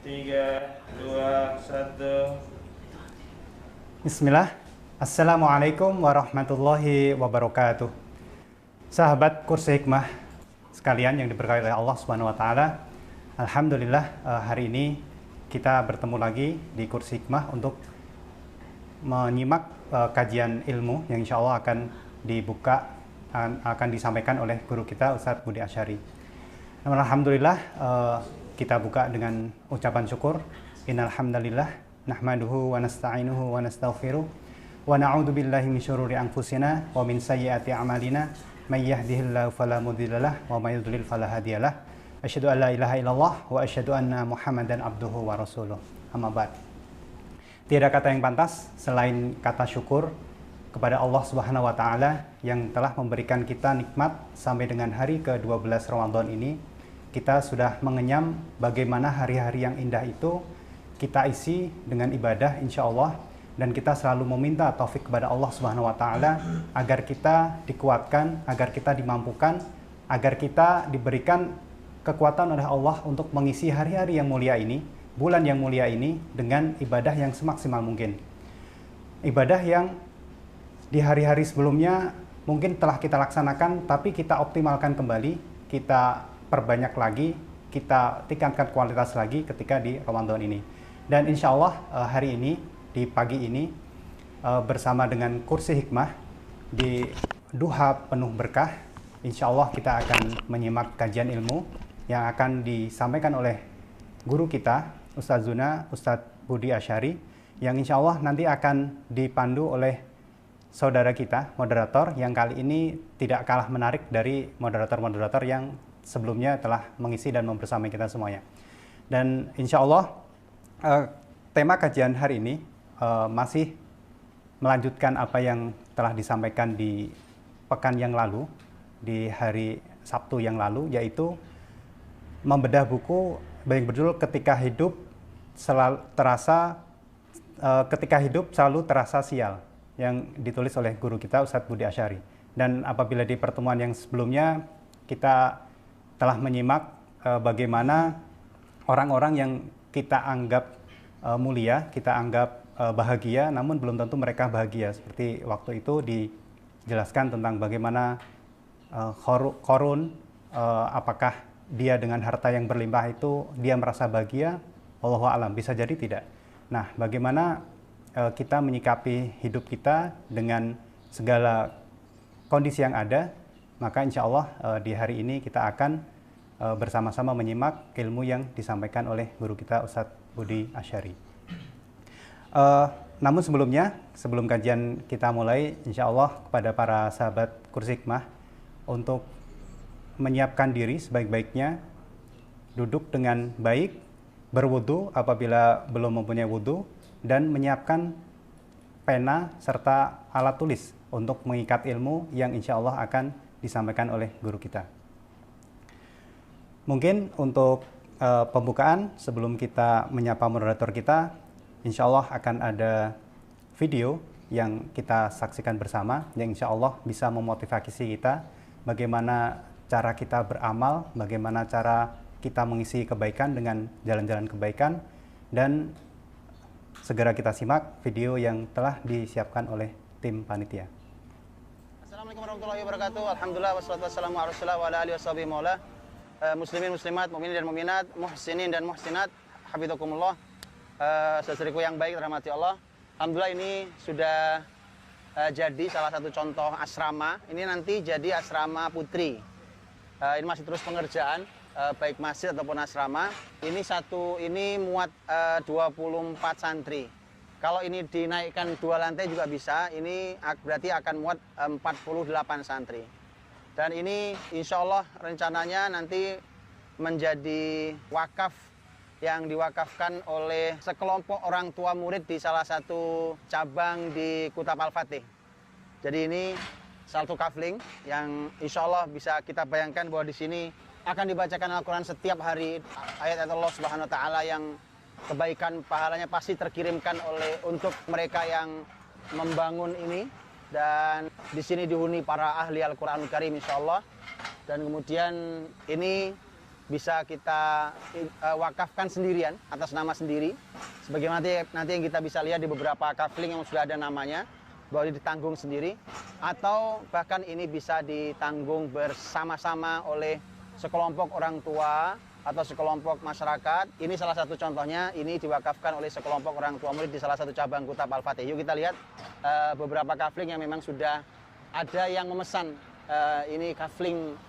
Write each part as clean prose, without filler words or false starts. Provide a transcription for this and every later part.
3, 2, 1. Bismillah. Assalamualaikum warahmatullahi wabarakatuh. Sahabat Kursi Hikmah sekalian yang diberkahi oleh Allah Subhanahu wa taala. Alhamdulillah hari ini kita bertemu lagi di Kursi Hikmah untuk menyimak kajian ilmu yang insya Allah akan disampaikan oleh guru kita Ustadz Budi Asyari. Alhamdulillah kita buka dengan ucapan syukur. Innal hamdalillah nahmaduhu wa nasta'inuhu wa nastaghfiruh wa na'udzu billahi min syururi anfusina wa min sayyiati a'malina may yahdihillahu fala mudhillalah wa may yudlil fala hadiyalah. Asyhadu an la ilaha illallah wa asyhadu anna Muhammadan abduhu wa rasuluh. Amma ba'd. Tiada kata yang pantas selain kata syukur kepada Allah Subhanahu wa taala yang telah memberikan kita nikmat sampai dengan hari ke-12 Ramadan ini. Kita sudah mengenyam bagaimana hari-hari yang indah itu kita isi dengan ibadah insya Allah, dan kita selalu meminta taufik kepada Allah Subhanahu wa taala agar kita dikuatkan, agar kita dimampukan, agar kita diberikan kekuatan oleh Allah untuk mengisi hari-hari yang mulia ini, bulan yang mulia ini dengan ibadah yang semaksimal mungkin. Ibadah yang di hari-hari sebelumnya mungkin telah kita laksanakan, tapi kita optimalkan kembali, kita perbanyak lagi, kita tingkatkan kualitas lagi ketika di Ramadan ini. Dan insya Allah hari ini, di pagi ini, bersama dengan Kursi Hikmah di duha penuh berkah, insya Allah kita akan menyimak kajian ilmu yang akan disampaikan oleh guru kita, Ustadz Zuna, Ustadz Budi Asyari, yang insya Allah nanti akan dipandu oleh saudara kita, moderator, yang kali ini tidak kalah menarik dari moderator-moderator yang sebelumnya telah mengisi dan membersamai kita semuanya. Dan insya Allah tema kajian hari ini masih melanjutkan apa yang telah disampaikan di pekan yang lalu, di hari Sabtu yang lalu, yaitu membedah buku yang berjudul Ketika Hidup Selalu Terasa Sial, yang ditulis oleh guru kita Ustadz Budi Asyari. Dan apabila di pertemuan yang sebelumnya kita telah menyimak bagaimana orang-orang yang kita anggap mulia, kita anggap bahagia, namun belum tentu mereka bahagia. Seperti waktu itu dijelaskan tentang bagaimana Qarun, apakah dia dengan harta yang berlimpah itu dia merasa bahagia? Wallahu a'lam, bisa jadi tidak. Nah, bagaimana kita menyikapi hidup kita dengan segala kondisi yang ada? Maka insya Allah di hari ini kita akan bersama-sama menyimak ilmu yang disampaikan oleh guru kita Ustadz Budi Asyari. Namun sebelum kajian kita mulai, insya Allah kepada para sahabat Kursi Hikmah untuk menyiapkan diri sebaik-baiknya, duduk dengan baik, berwudu apabila belum mempunyai wudu, dan menyiapkan pena serta alat tulis untuk mengikat ilmu yang insya Allah akan disampaikan oleh guru kita. Mungkin untuk pembukaan, sebelum kita menyapa moderator kita, insya Allah akan ada video yang kita saksikan bersama, yang insya Allah bisa memotivasi kita bagaimana cara kita beramal, bagaimana cara kita mengisi kebaikan dengan jalan-jalan kebaikan, dan segera kita simak video yang telah disiapkan oleh tim panitia. Assalamualaikum warahmatullahi wabarakatuh. Alhamdulillah wassalatu wassalamu ala Rasulillah wa ala alihi washabihi maula. Muslimin muslimat, mukminin dan mukminat, muhsinin dan muhsinat, hafizakumullah. Saudariku yang baik rahmati Allah. Alhamdulillah ini sudah jadi salah satu contoh asrama. Ini nanti jadi asrama putri. Ini masih terus pengerjaan, baik masjid ataupun asrama. Ini muat 24 santri. Kalau ini dinaikkan 2 lantai juga bisa, ini berarti akan muat 48 santri. Dan ini insya Allah rencananya nanti menjadi wakaf yang diwakafkan oleh sekelompok orang tua murid di salah satu cabang di Kutab Al-Fatih. Jadi ini satu kafling yang insya Allah bisa kita bayangkan bahwa di sini akan dibacakan Al-Quran setiap hari, ayat-ayat Allah Subhanahu Wa Taala yang kebaikan pahalanya pasti terkirimkan untuk mereka yang membangun ini, dan di sini dihuni para ahli Al-Qur'anul Karim insyaallah. Dan kemudian ini bisa kita wakafkan sendirian atas nama sendiri. Sebagaimana nanti yang kita bisa lihat di beberapa kafling yang sudah ada namanya, bahwa ditanggung sendiri, atau bahkan ini bisa ditanggung bersama-sama oleh sekelompok orang tua atau sekelompok masyarakat. Ini salah satu contohnya, ini diwakafkan oleh sekelompok orang tua murid di salah satu cabang Kutab Al-Fatih. Yuk kita lihat beberapa kafling yang memang sudah ada yang memesan ini kafling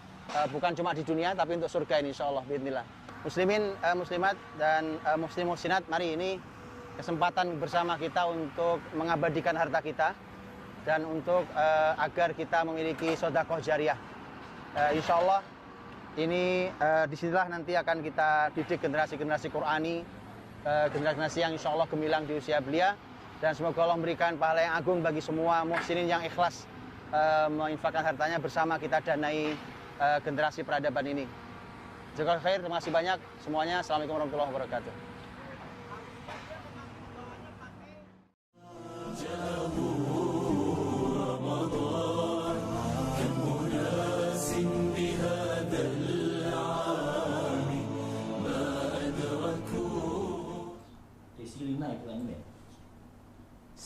bukan cuma di dunia tapi untuk surga ini insyaallah bismillah. Muslimin, muslimat dan muslim muslimat, mari ini kesempatan bersama kita untuk mengabadikan harta kita dan untuk agar kita memiliki sedekah jariah. Insyaallah ini disinilah nanti akan kita didik generasi-generasi Qurani, generasi yang insya Allah gemilang di usia belia, dan semoga Allah memberikan pahala yang agung bagi semua muhsinin yang ikhlas menginfakkan hartanya bersama kita danai generasi peradaban ini. Jazakallahu khair, terima kasih banyak semuanya. Assalamualaikum warahmatullahi wabarakatuh.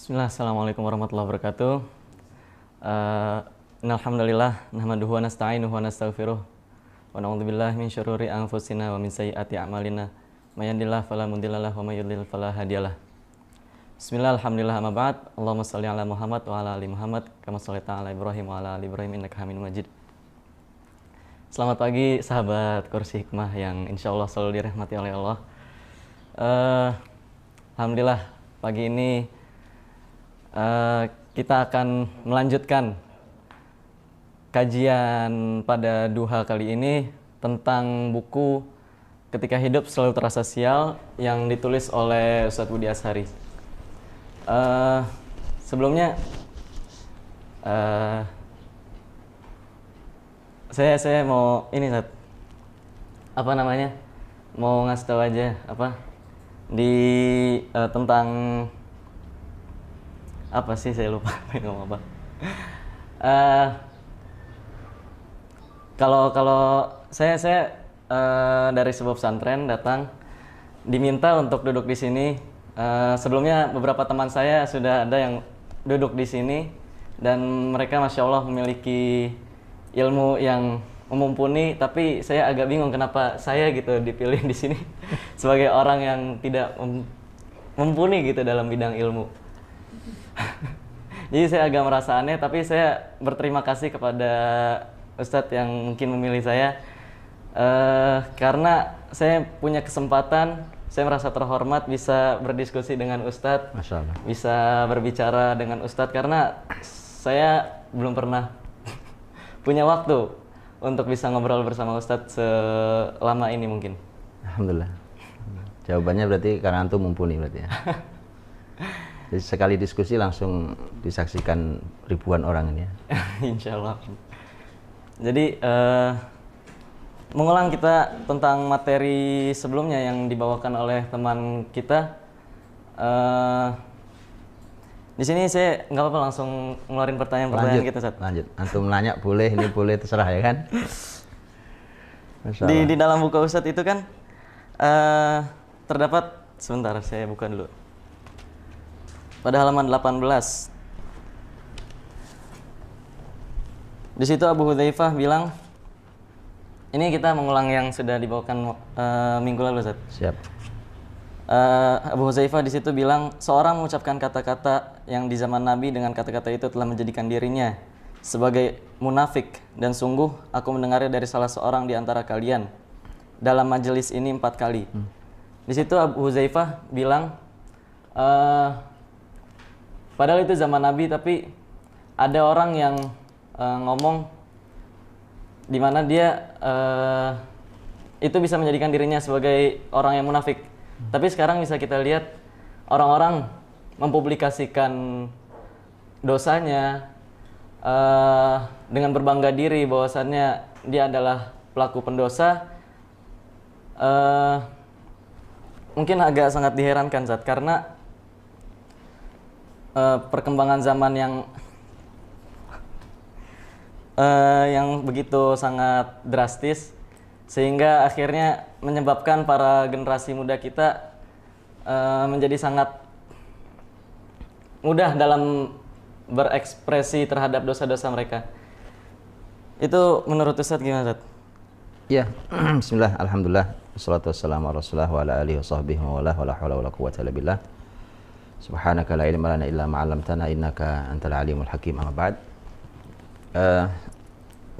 Bismillah, assalamualaikum warahmatullahi wabarakatuh. Alhamdulillah, nahmaduhu wa nasta'inuhu wa nastaghfiruh wa na'udzubillahi min syururi anfusina wa min sayyiati a'malina may yahdihillahu fala mudhillalah wa may yudhlil fala hadiyalah. Bismillah, alhamdulillah, amma ba'd. Allahumma shalli ala Muhammad wa ala ali Muhammad kama shallaita ala Ibrahim wa ala ali Ibrahim innaka Hamidum Majid. Selamat pagi sahabat Kursi Hikmah yang insyaallah selalu dirahmati oleh Allah. Alhamdulillah, pagi ini kita akan melanjutkan kajian pada duha kali ini tentang buku Ketika Hidup Selalu Terasa Sial yang ditulis oleh Ustadz Budi Ashari. Sebelumnya saya mau ini Ustadz, apa namanya, mau ngasih tahu aja apa di tentang apa sih, saya lupa ngomong apa. Kalau saya dari sebuah pesantren datang, diminta untuk duduk di sini. Sebelumnya beberapa teman saya sudah ada yang duduk di sini dan mereka masya Allah memiliki ilmu yang mumpuni, tapi saya agak bingung kenapa saya gitu dipilih di sini sebagai orang yang tidak mumpuni gitu dalam bidang ilmu. Jadi saya agak merasa aneh, tapi saya berterima kasih kepada Ustadz yang mungkin memilih saya karena saya punya kesempatan, saya merasa terhormat bisa berdiskusi dengan Ustadz, Masya Allah. bisa berbicara dengan Ustadz karena saya belum pernah punya waktu untuk bisa ngobrol bersama Ustadz selama ini mungkin. Alhamdulillah. Jawabannya berarti karena antum mumpuni berarti ya. Jadi sekali diskusi langsung disaksikan ribuan orang ini ya. Insya Allah. Jadi mengulang kita tentang materi sebelumnya yang dibawakan oleh teman kita. Di sini saya nggak apa-apa langsung ngeluarin pertanyaan-pertanyaan kita, Ustaz. Lanjut. Antum nanya boleh, ini boleh, terserah ya kan. Di dalam buku Ustadz itu kan terdapat, sebentar saya buka dulu. Pada halaman 18. Di situ Abu Hudzaifah bilang, ini kita mengulang yang sudah dibawakan minggu lalu, Ustaz. Siap. Abu Hudzaifah di situ bilang, seorang mengucapkan kata-kata yang di zaman Nabi dengan kata-kata itu telah menjadikan dirinya sebagai munafik, dan sungguh aku mendengarnya dari salah seorang di antara kalian dalam majelis ini 4 kali. Di situ Abu Hudzaifah bilang, padahal itu zaman Nabi, tapi ada orang yang ngomong di mana dia itu bisa menjadikan dirinya sebagai orang yang munafik. Tapi sekarang bisa kita lihat orang-orang mempublikasikan dosanya dengan berbangga diri bahwasannya dia adalah pelaku pendosa. Mungkin agak sangat diherankan, Zat, karena perkembangan zaman yang begitu sangat drastis, sehingga akhirnya menyebabkan para generasi muda kita menjadi sangat mudah dalam berekspresi terhadap dosa-dosa mereka. Itu menurut Ustadz gimana, Ustadz? Ya, bismillah, alhamdulillah, wassalatu wassalamu ala rasulillah wa ala alihi wa sahbihi wa la hawla wa la quwwata illa billah. Subhanaka la ilma lana illa ma 'allamtana innaka antal alimul hakim. Amma ba'd.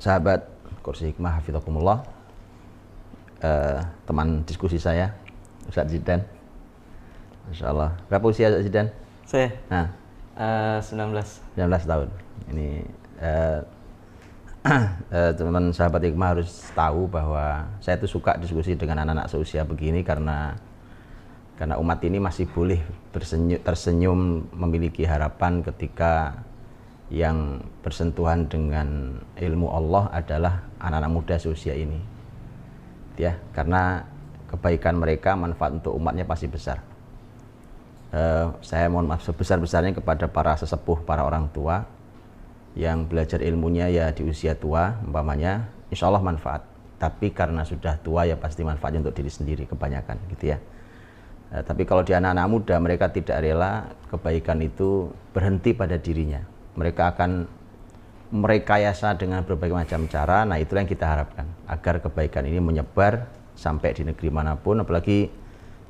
Sahabat Kursi Hikmah hafizakumullah. Teman diskusi saya, Ustadz Zidan. Masyaallah. Berapa usia Ustadz Zidan? Saya Nah, 19 tahun. Ini teman sahabat Hikmah harus tahu bahwa saya tuh suka diskusi dengan anak-anak seusia begini karena umat ini masih boleh tersenyum, memiliki harapan ketika yang bersentuhan dengan ilmu Allah adalah anak-anak muda seusia ini. Ya, karena kebaikan mereka, manfaat untuk umatnya pasti besar. Saya mohon maaf sebesar-besarnya kepada para sesepuh, para orang tua yang belajar ilmunya ya di usia tua, umpamanya, insya Allah manfaat. Tapi karena sudah tua ya pasti manfaatnya untuk diri sendiri kebanyakan, gitu ya. Tapi kalau di anak-anak muda, mereka tidak rela kebaikan itu berhenti pada dirinya. Mereka akan merekayasa dengan berbagai macam cara. Nah, itulah yang kita harapkan, agar kebaikan ini menyebar sampai di negeri manapun. Apalagi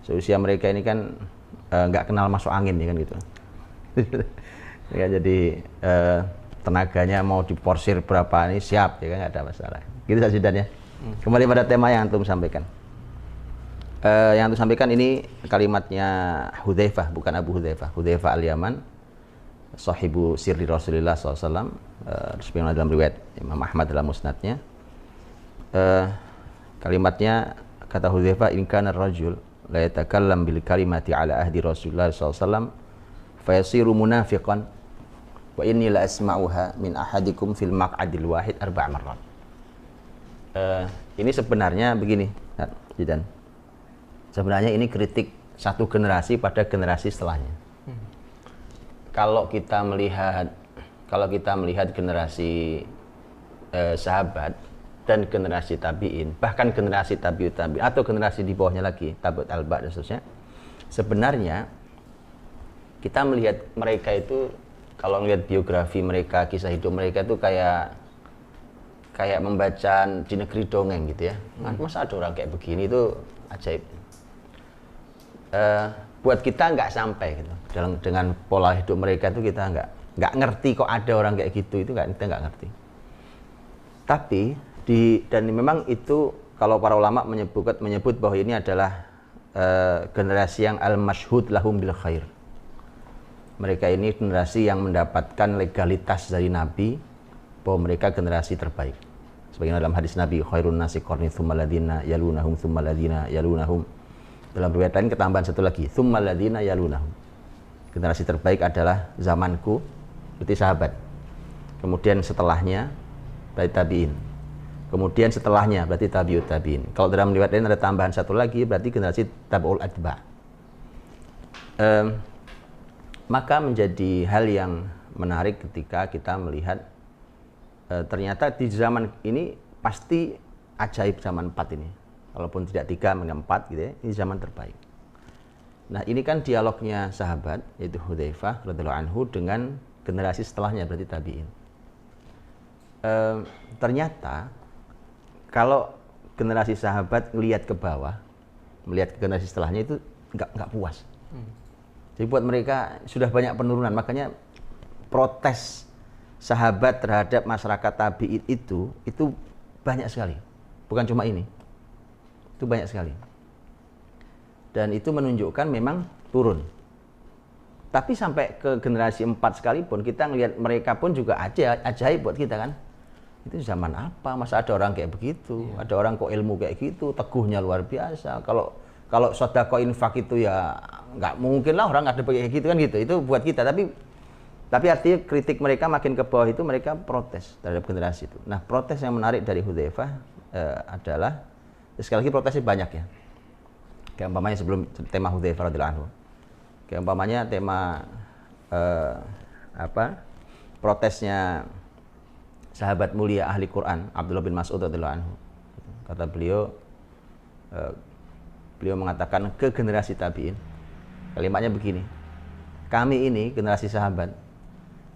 seusia mereka ini kan nggak kenal masuk angin, ya kan gitu. Ya, jadi tenaganya mau diporsir berapa ini siap, ya kan, nggak ada masalah. Gitu saja dan ya. Kembali pada tema yang antum sampaikan. Yang antum sampaikan ini kalimatnya Hudzaifah, bukan Abu Hudzaifah. Hudzaifah al-Yaman, sahibu sirri Rasulullah SAW, disebutkan dalam riwayat Imam Ahmad dalam musnadnya. Kalimatnya, kata Hudzaifah, in kana ar-rajul la yatakallam bil kalimati ala ahdi Rasulullah SAW fayasiru munafiqan wa inni la asma'uha min ahadikum fil maq'adil wahid 4 marrat. Ini sebenarnya begini, Jidan. Sebenarnya ini kritik satu generasi pada generasi setelahnya. Kalau kita melihat generasi sahabat dan generasi tabi'in, bahkan generasi tabi'ut tabi'in atau generasi di bawahnya lagi, tabi'ut alba dan seterusnya, sebenarnya kita melihat mereka itu, kalau melihat biografi mereka, kisah hidup mereka itu kayak membaca di negeri dongeng gitu ya. Masa ada orang kayak begini, itu ajaib. Buat kita nggak sampai gitu dengan pola hidup mereka, itu kita nggak ngerti kok ada orang kayak gitu, itu kita nggak ngerti. Tapi dan memang itu kalau para ulama menyebut bahwa ini adalah generasi yang al-masyhud lahum bil khair. Mereka ini generasi yang mendapatkan legalitas dari Nabi bahwa mereka generasi terbaik. Sebagaimana dalam hadis Nabi, khairun nasi qarni tsumma alladziina yalunahum tsumma alladziina yalunahum. Dalam riwayat lain ketambahan satu lagi, tsumma alladziina yalunahum. Generasi terbaik adalah zamanku, berarti sahabat. Kemudian setelahnya berarti tabi'in. Kemudian setelahnya berarti tabi'ut tabi'in. Kalau dalam riwayat lain ada tambahan satu lagi, berarti generasi tabi'ul atba'. Maka menjadi hal yang menarik ketika kita melihat ternyata di zaman ini pasti ajaib zaman 4 ini. Walaupun tidak 3, 4 gitu ya, ini zaman terbaik. Nah, ini kan dialognya sahabat, yaitu Hudzaifah radhiyallahu anhu dengan generasi setelahnya, berarti tabi'in. Ternyata kalau generasi sahabat melihat ke bawah, melihat ke generasi setelahnya, itu nggak puas. Jadi buat mereka sudah banyak penurunan, makanya protes sahabat terhadap masyarakat tabi'in itu banyak sekali. Bukan cuma ini. Itu banyak sekali. Dan itu menunjukkan memang turun. Tapi sampai ke generasi 4 sekalipun, kita ngelihat mereka pun juga ajaib buat kita kan. Itu zaman apa? Masa ada orang kayak begitu? Ada orang kok ilmu kayak gitu, teguhnya luar biasa. Kalau sedekah infak itu ya nggak mungkin lah orang ada kayak gitu kan gitu. Itu buat kita. Tapi artinya kritik mereka makin ke bawah itu mereka protes terhadap generasi itu. Nah, protes yang menarik dari Hudzaifah adalah, sekali lagi protesnya banyak ya. Kayak umpamanya sebelum tema Hudzaifah radhiyallahu anhu. Kayak umpamanya tema protesnya sahabat mulia ahli Quran Abdullah bin Mas'ud radhiyallahu anhu. Kata beliau, beliau mengatakan ke generasi tabi'in, kalimatnya begini, kami ini generasi sahabat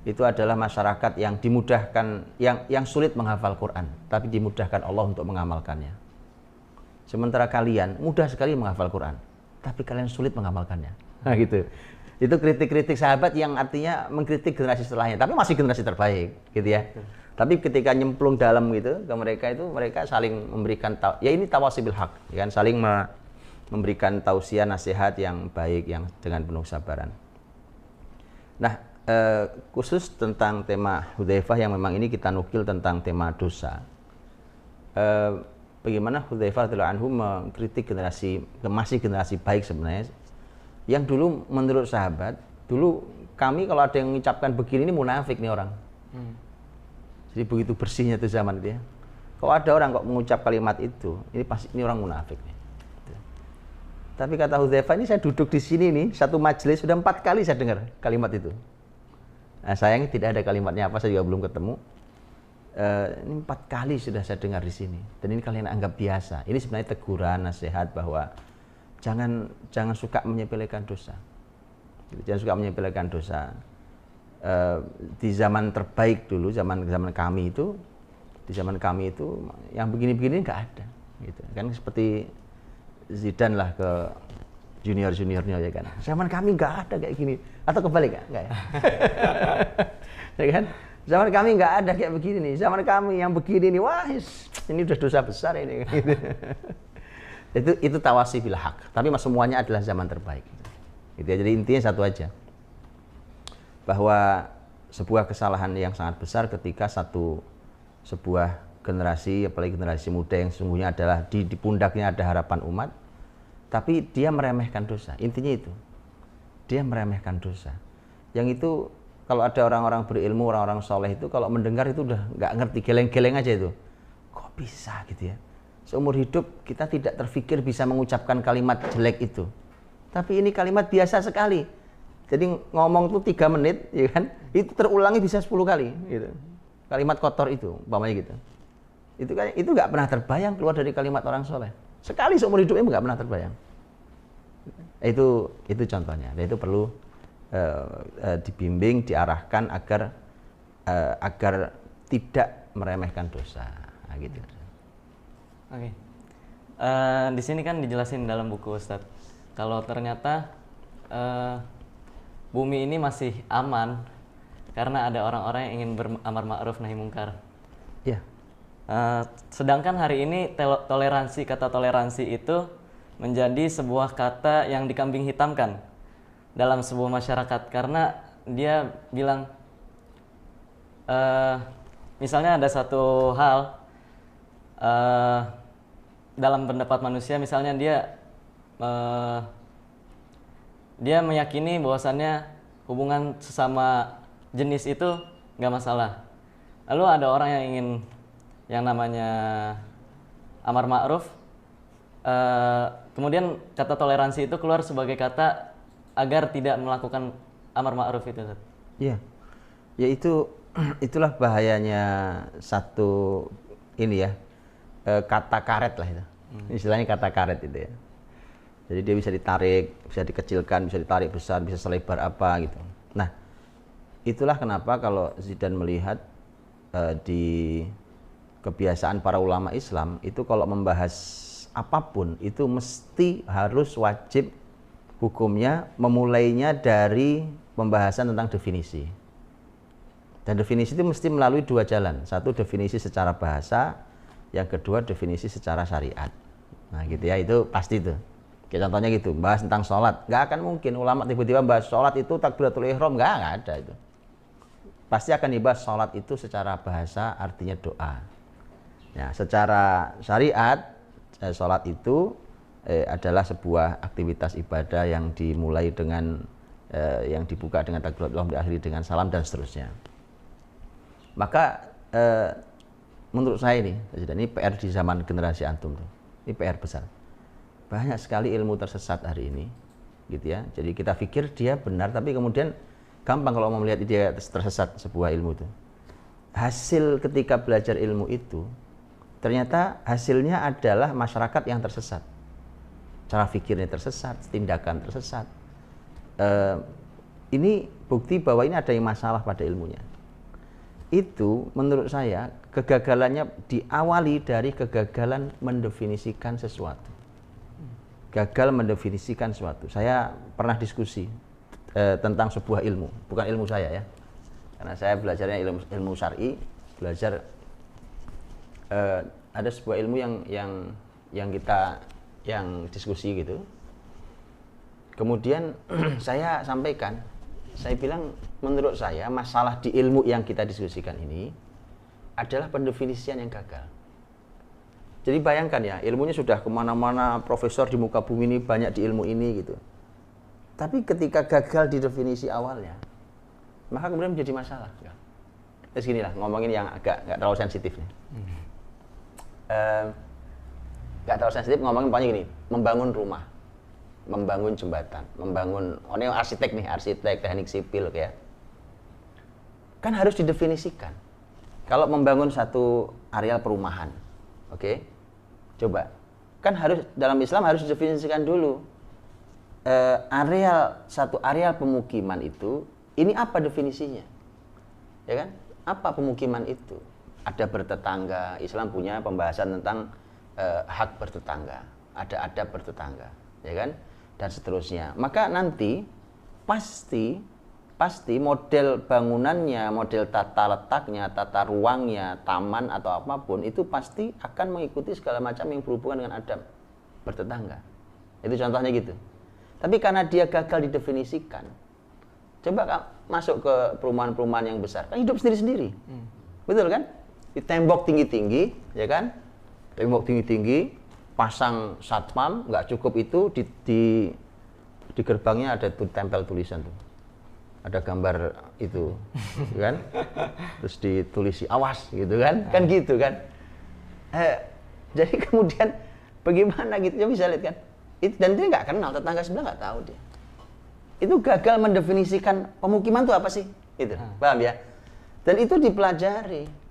itu adalah masyarakat yang dimudahkan, yang sulit menghafal Quran, tapi dimudahkan Allah untuk mengamalkannya. Sementara kalian mudah sekali menghafal Quran, tapi kalian sulit mengamalkannya. Nah gitu. Itu kritik-kritik sahabat yang artinya mengkritik generasi setelahnya, tapi masih generasi terbaik, gitu ya. Tapi ketika nyemplung dalam gitu ke mereka itu, mereka saling memberikan ya ini tawasibil haq, ya kan, saling memberikan tausiah nasihat yang baik yang dengan penuh kesabaran. Nah, khusus tentang tema Hudzaifah yang memang ini kita nukil tentang tema dosa. Bagaimana Hudzaifah radhiyallahu anhu mengkritik masih generasi baik sebenarnya, yang dulu menurut sahabat, dulu kami kalau ada yang mengucapkan begini, ini munafik nih orang. Jadi begitu bersihnya itu zaman itu ya. Kalau ada orang kok mengucap kalimat itu, ini pasti ini orang munafik nih. Tapi kata Hudzaifah, ini saya duduk di sini nih, satu majelis sudah 4 kali saya dengar kalimat itu. Nah, sayangnya tidak ada kalimatnya apa, saya juga belum ketemu. Ini 4 kali sudah saya dengar di sini, dan ini kalian anggap biasa. Ini sebenarnya teguran, nasihat bahwa jangan suka menyepelekan dosa. Jangan suka menyepelekan dosa. Di zaman terbaik dulu, zaman kami itu, yang begini-begini nggak ada. Gitu. Kan seperti Zidane lah ke junior-juniornya ya kan. Zaman kami nggak ada kayak gini. Atau kebalik nggak ya? Ya kan? Zaman kami nggak ada kayak begini nih. Zaman kami yang begini nih, wah ini udah dosa besar ini. Itu tawasi bil haq. Tapi semuanya adalah zaman terbaik. Gitu ya. Jadi intinya satu aja, bahwa sebuah kesalahan yang sangat besar ketika sebuah generasi, apalagi generasi muda yang sesungguhnya adalah di pundaknya ada harapan umat, tapi dia meremehkan dosa. Intinya itu, dia meremehkan dosa. Yang itu kalau ada orang-orang berilmu, orang-orang soleh itu kalau mendengar itu udah nggak ngerti, geleng-geleng aja itu. Kok bisa gitu ya? Seumur hidup kita tidak terfikir bisa mengucapkan kalimat jelek itu. Tapi ini kalimat biasa sekali. Jadi ngomong tuh 3 menit, ya kan? Itu terulangi bisa 10 kali gitu. Kalimat kotor itu, umpamanya gitu. Itu nggak pernah terbayang keluar dari kalimat orang soleh. Sekali seumur hidupnya nggak pernah terbayang. Itu contohnya. Dan itu perlu dibimbing, diarahkan agar tidak meremehkan dosa. Nah, gitu. Oke. Di sini kan dijelasin dalam buku Ustadz, kalau ternyata bumi ini masih aman karena ada orang-orang yang ingin beramar ma'ruf nahi mungkar. Iya. Sedangkan hari ini kata toleransi itu menjadi sebuah kata yang dikambing hitamkan dalam sebuah masyarakat, karena dia bilang misalnya ada satu hal dalam pendapat manusia, misalnya dia meyakini bahwasannya hubungan sesama jenis itu nggak masalah. Lalu ada orang yang ingin yang namanya amar ma'ruf, kemudian kata toleransi itu keluar sebagai kata agar tidak melakukan amar ma'ruf itu. Iya. Ya itulah bahayanya satu ini ya, kata karet lah itu. Istilahnya kata karet itu ya. Jadi dia bisa ditarik, bisa dikecilkan, bisa ditarik besar, bisa selebar apa gitu. Nah, itulah kenapa kalau Zidane melihat di kebiasaan para ulama Islam itu kalau membahas apapun itu mesti harus wajib hukumnya memulainya dari pembahasan tentang definisi. Dan definisi itu mesti melalui 2 jalan. Satu definisi secara bahasa, yang kedua definisi secara syariat. Nah gitu ya, itu pasti itu. Kayak contohnya gitu, bahas tentang sholat. Nggak akan mungkin ulama tiba-tiba bahas sholat itu takbiratul ihram, nggak ada itu. Pasti akan dibahas sholat itu secara bahasa artinya doa. Ya, secara syariat, sholat itu adalah sebuah aktivitas ibadah yang dimulai dengan yang dibuka dengan takbiratul ihram, diakhiri dengan salam dan seterusnya. Maka menurut saya ini PR di zaman generasi antum tuh. Ini PR besar. Banyak sekali ilmu tersesat hari ini, gitu ya. Jadi kita pikir dia benar, tapi kemudian gampang kalau mau melihat dia tersesat sebuah ilmu itu. Hasil ketika belajar ilmu itu ternyata hasilnya adalah masyarakat yang tersesat. Cara pikirnya tersesat, tindakan tersesat. Ini bukti bahwa ini ada yang masalah pada ilmunya. Itu menurut saya kegagalannya diawali dari kegagalan mendefinisikan sesuatu. Gagal mendefinisikan sesuatu. Saya pernah diskusi tentang sebuah ilmu, bukan ilmu saya ya. Karena saya belajarnya ilmu syar'i, belajar ada sebuah ilmu yang kita diskusi gitu. Kemudian saya sampaikan, saya bilang menurut saya masalah di ilmu yang kita diskusikan ini adalah pendefinisian yang gagal. Jadi bayangkan ya, ilmunya sudah kemana-mana, profesor di muka bumi ini banyak di ilmu ini gitu. Tapi ketika gagal di definisi awalnya, maka kemudian menjadi masalah. Terus gini lah, ngomongin yang agak nggak terlalu sensitif nih. Nggak terlalu sensitif, ngomongin pokoknya gini, membangun rumah, membangun jembatan, membangun, ini arsitek nih, arsitek, teknik sipil ya. Kan harus didefinisikan. Kalau membangun satu areal perumahan, oke? Coba, kan harus dalam Islam harus didefinisikan dulu. Satu areal pemukiman itu, ini apa definisinya? Ya kan? Apa pemukiman itu? Ada bertetangga, Islam punya pembahasan tentang hak bertetangga, ada adab bertetangga, ya kan? Dan seterusnya. Maka nanti pasti model bangunannya, model tata letaknya, tata ruangnya, taman atau apapun itu pasti akan mengikuti segala macam yang berhubungan dengan adab bertetangga. Itu contohnya gitu. Tapi karena dia gagal didefinisikan, coba masuk ke perumahan-perumahan yang besar, kan hidup sendiri-sendiri. Betul kan? Di tembok tinggi-tinggi, ya kan? Tembok tinggi-tinggi, pasang satpam, nggak cukup itu, di gerbangnya ada tempel tulisan tuh. Ada gambar itu, kan? Terus ditulisi awas gitu kan? Kan gitu kan? Jadi kemudian bagaimana gitu? Ya bisa lihat kan? Dan dia nggak kenal, tetangga sebelah nggak tahu dia. Itu gagal mendefinisikan pemukiman itu apa sih? Itu, paham ya? Dan itu dipelajari.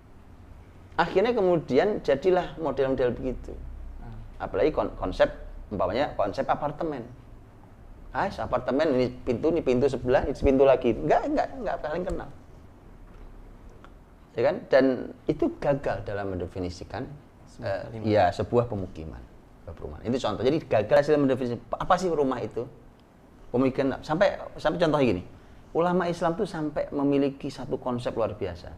Akhirnya kemudian jadilah model-model begitu. Apalagi konsep, umpamanya konsep apartemen. Apartemen ini pintu sebelah, ini pintu lagi. Enggak saling kenal. Ya kan? Dan itu gagal dalam mendefinisikan sebuah pemukiman, perumahan. Itu contoh. Jadi gagal hasil mendefinisikan apa sih rumah itu? Pemikiran sampai contohnya gini. Ulama Islam tuh sampai memiliki satu konsep luar biasa.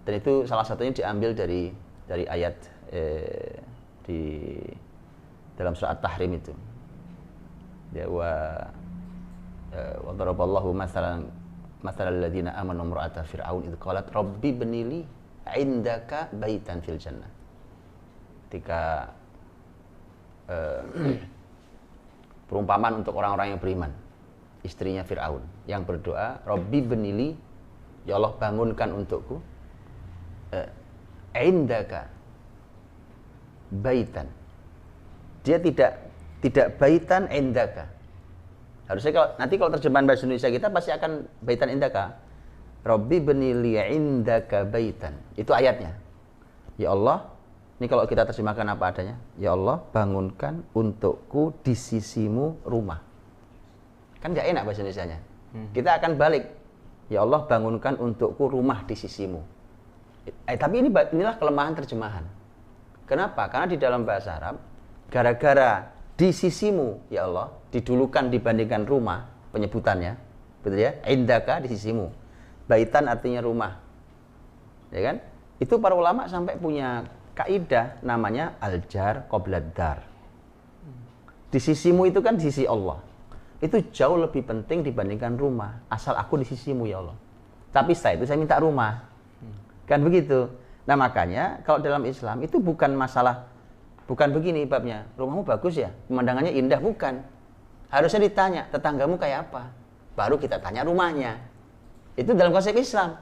Dan itu salah satunya diambil dari ayat di dalam surat At-Tahrim itu. Ya wa daraballahu masalan alladziina aamanu imra'ata fir'aun idz qalat rabbi ibnili 'indaka baitan fil jannah. Ketika perumpamaan untuk orang-orang yang beriman, istrinya Fir'aun yang berdoa, rabbi ibnili, ya Allah bangunkan untukku indaka baitan. Dia tidak baitan indaka. Harusnya kalau terjemahan bahasa Indonesia kita pasti akan baitan indaka. Rabbi benili indaka baitan. Itu ayatnya. Ya Allah, ini kalau kita terjemahkan apa adanya. Ya Allah, bangunkan untukku di sisimu rumah. Kan gak enak bahasa Indonesianya. Kita akan balik. Ya Allah, bangunkan untukku rumah di sisimu. Tapi inilah kelemahan terjemahan. Kenapa? Karena di dalam bahasa Arab, gara-gara di sisimu, ya Allah, didulukan dibandingkan rumah, penyebutannya, betul ya? Indaka di sisimu. Baitan artinya rumah. Ya kan? Itu para ulama sampai punya kaidah namanya al-jar qoblad dar. Di sisimu itu kan di sisi Allah. Itu jauh lebih penting dibandingkan rumah. Asal aku di sisimu ya Allah. Tapi setelah itu saya minta rumah. Kan begitu. Nah makanya kalau dalam Islam itu bukan begini babnya. Rumahmu bagus ya, pemandangannya indah, bukan. Harusnya ditanya tetanggamu kayak apa. Baru kita tanya rumahnya. Itu dalam konsep Islam.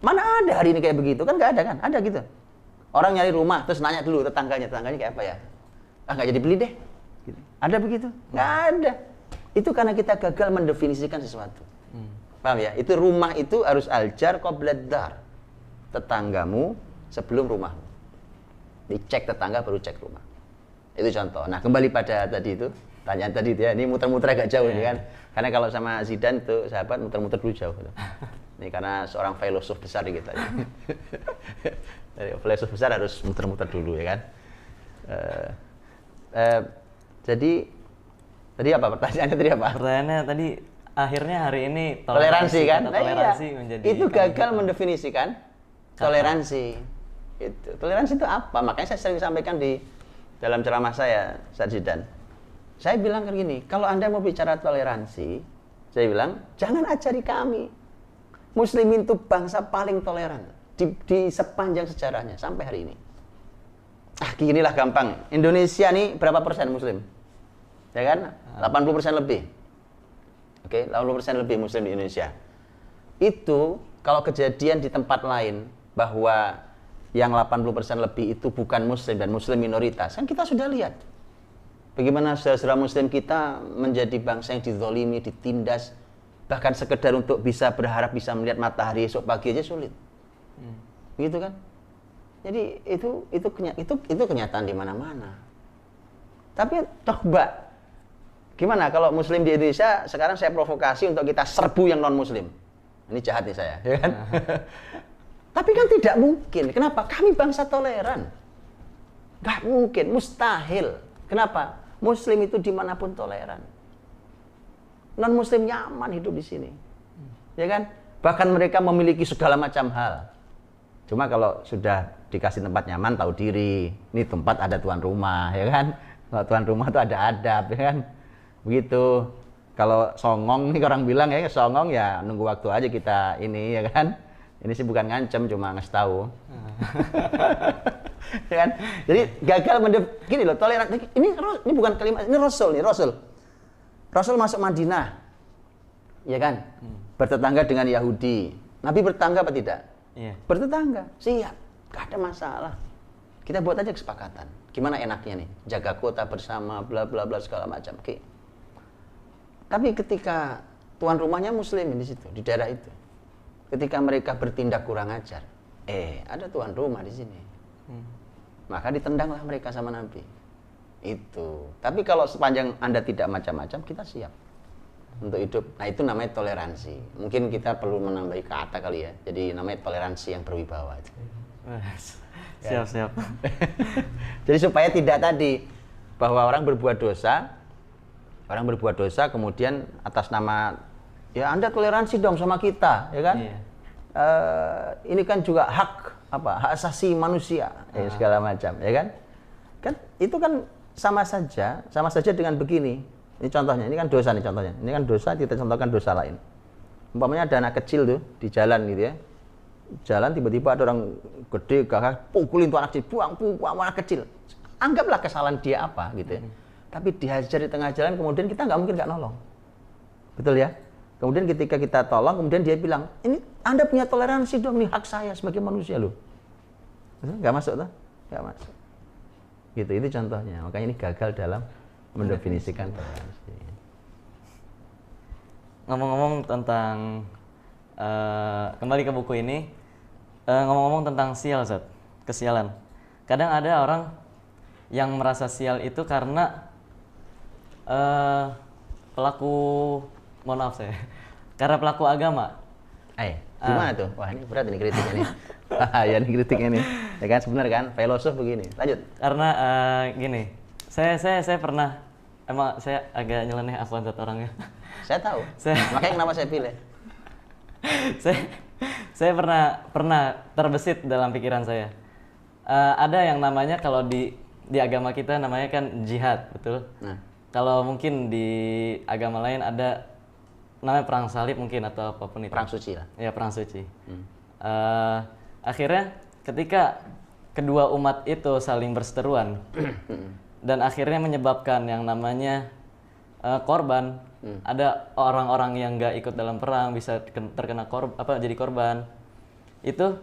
Mana ada hari ini kayak begitu? Kan nggak ada kan? Ada gitu. Orang nyari rumah terus nanya dulu tetangganya kayak apa ya? Nggak jadi beli deh. Gitu. Ada begitu? Nggak ada. Itu karena kita gagal mendefinisikan sesuatu. Paham ya? Itu rumah itu harus al-jar qoblad dar. Tetanggamu sebelum rumahmu. Dicek tetangga baru cek rumah. Itu contoh. Nah, kembali pada tadi itu, tanyaan tadi itu ya, ini muter-muter agak jauh ini kan. Karena kalau sama Zidane itu sahabat muter-muter dulu jauh. Ini karena seorang filosof besar gitu aja. Dari filosof besar harus muter-muter dulu ya kan. Jadi tadi apa pertanyaannya tadi apa? Pertanyaannya tadi akhirnya hari ini Toleransi kan? kata Nah, toleransi iya. menjadi Itu kata gagal kita. mendefinisikan toleransi. Itu. Toleransi itu apa? Makanya saya sering sampaikan di dalam ceramah saya, Ustaz Zidan. Saya bilang kayak gini, kalau Anda mau bicara toleransi, saya bilang, jangan ajari kami. Muslimin itu bangsa paling toleran di sepanjang sejarahnya sampai hari ini. Ginilah gampang. Indonesia nih berapa persen Muslim? Ya kan? 80% lebih. Oke, 80% lebih Muslim di Indonesia. Itu kalau kejadian di tempat lain bahwa yang 80% lebih itu bukan Muslim dan Muslim minoritas, kan kita sudah lihat. Bagaimana saudara-saudara Muslim kita menjadi bangsa yang dizolimi, ditindas, bahkan sekedar untuk bisa berharap bisa melihat matahari esok pagi aja sulit. Begitu kan? Jadi itu kenyataan di mana-mana. Tapi coba gimana kalau Muslim di Indonesia sekarang saya provokasi untuk kita serbu yang non Muslim. Ini jahat nih saya, ya kan? Tapi kan tidak mungkin. Kenapa? Kami bangsa toleran. Gak mungkin, mustahil. Kenapa? Muslim itu dimanapun toleran. Non Muslim nyaman hidup di sini, ya kan? Bahkan mereka memiliki segala macam hal. Cuma kalau sudah dikasih tempat nyaman, tahu diri. Ini tempat ada tuan rumah, ya kan? Kalau tuan rumah itu ada adab, ya kan? Begitu. Kalau songong, nih orang bilang ya songong ya nunggu waktu aja kita ini, ya kan? Ini sih bukan ngancem, cuma ngasih tahu. Ya kan? Jadi gagal gini loh, toleran. Ini bukan kalimat, ini Rasul nih, Rasul. Rasul masuk Madinah, ya kan? Bertetangga dengan Yahudi. Nabi bertetangga apa tidak? Iya. Bertetangga, siap, gak ada masalah. Kita buat aja kesepakatan. Gimana enaknya nih? Jaga kota bersama, bla bla bla segala macam. Oke. Tapi ketika tuan rumahnya Muslim di situ, di daerah itu, ketika mereka bertindak kurang ajar, ada tuan rumah di sini. Maka ditendanglah mereka sama Nabi. Itu. Tapi kalau sepanjang Anda tidak macam-macam, kita siap untuk hidup. Nah, itu namanya toleransi. Mungkin kita perlu menambahi kata kali ya. Jadi namanya toleransi yang berwibawa. Siap. Jadi supaya tidak tadi bahwa orang berbuat dosa kemudian atas nama ya Anda toleransi dong sama kita, ya kan? Iya. Ini kan juga hak asasi manusia, segala macam, ya kan? Kan itu kan sama saja dengan begini. Ini contohnya, ini kan dosa nih contohnya. Ini kan dosa, kita contohkan dosa lain. Umpamanya ada anak kecil tuh di jalan gitu ya. Jalan tiba-tiba ada orang gede gagah pukulin tuh anak kecil, buang anak kecil. Anggaplah kesalahan dia apa gitu ya. Tapi dihajar di tengah jalan kemudian kita nggak mungkin nggak nolong. Betul ya? Kemudian ketika kita tolong kemudian dia bilang, "Ini Anda punya toleransi dong, ini hak saya sebagai manusia loh." Betul? Nggak masuk tuh? Nggak masuk. Gitu, itu contohnya. Makanya ini gagal dalam mendefinisikan toleransi. Ngomong-ngomong tentang kembali ke buku ini, ngomong-ngomong tentang sial, Zat, kesialan. Kadang ada orang yang merasa sial itu karena pelaku, mohon maaf saya, karena pelaku agama. Gimana tuh? Wah, ini berat ini kritiknya nih. Ya, ini kritiknya nih. Ya kan, sebenarnya kan, filosof begini. Lanjut. Karena gini, saya pernah, emang saya agak nyeleneh afwan Zat orangnya. Saya tahu. Makanya kenapa saya pilih. saya pernah terbesit dalam pikiran saya. Ada yang namanya kalau di agama kita namanya kan jihad, betul? Nah. Kalau mungkin di agama lain ada namanya perang salib mungkin atau apapun itu. Perang suci lah. Ya, perang suci. Akhirnya ketika kedua umat itu saling berseteruan dan akhirnya menyebabkan yang namanya korban, ada orang-orang yang nggak ikut dalam perang bisa terkena jadi korban. Itu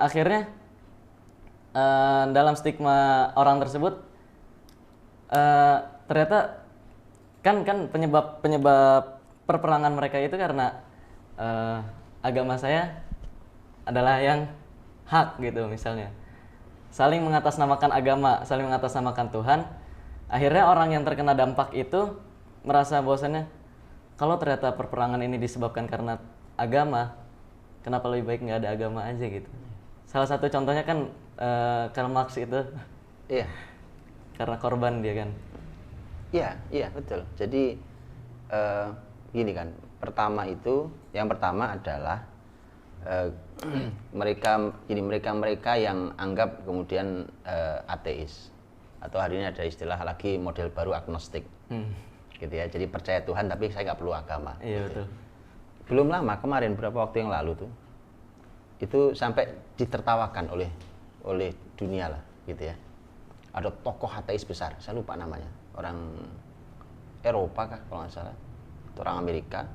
akhirnya dalam stigma orang tersebut ternyata kan penyebab perperangan mereka itu karena agama saya adalah yang hak gitu misalnya. saling mengatasnamakan agama, saling mengatasnamakan Tuhan. Akhirnya orang yang terkena dampak itu merasa bahwasannya kalau ternyata perperangan ini disebabkan karena agama, kenapa lebih baik nggak ada agama aja gitu. Salah satu contohnya kan Karl Marx itu. Iya. Karena korban dia kan. Iya, betul. Jadi gini kan, yang pertama adalah mereka yang anggap kemudian ateis, atau hari ini ada istilah lagi model baru agnostik, gitu ya. Jadi percaya Tuhan tapi saya nggak perlu agama. Iya gitu. betul. Belum lama kemarin beberapa waktu yang lalu tuh, itu sampai ditertawakan oleh dunia lah, gitu ya. Ada tokoh ateis besar, saya lupa namanya, orang Eropa kah kalau nggak salah, atau orang Amerika,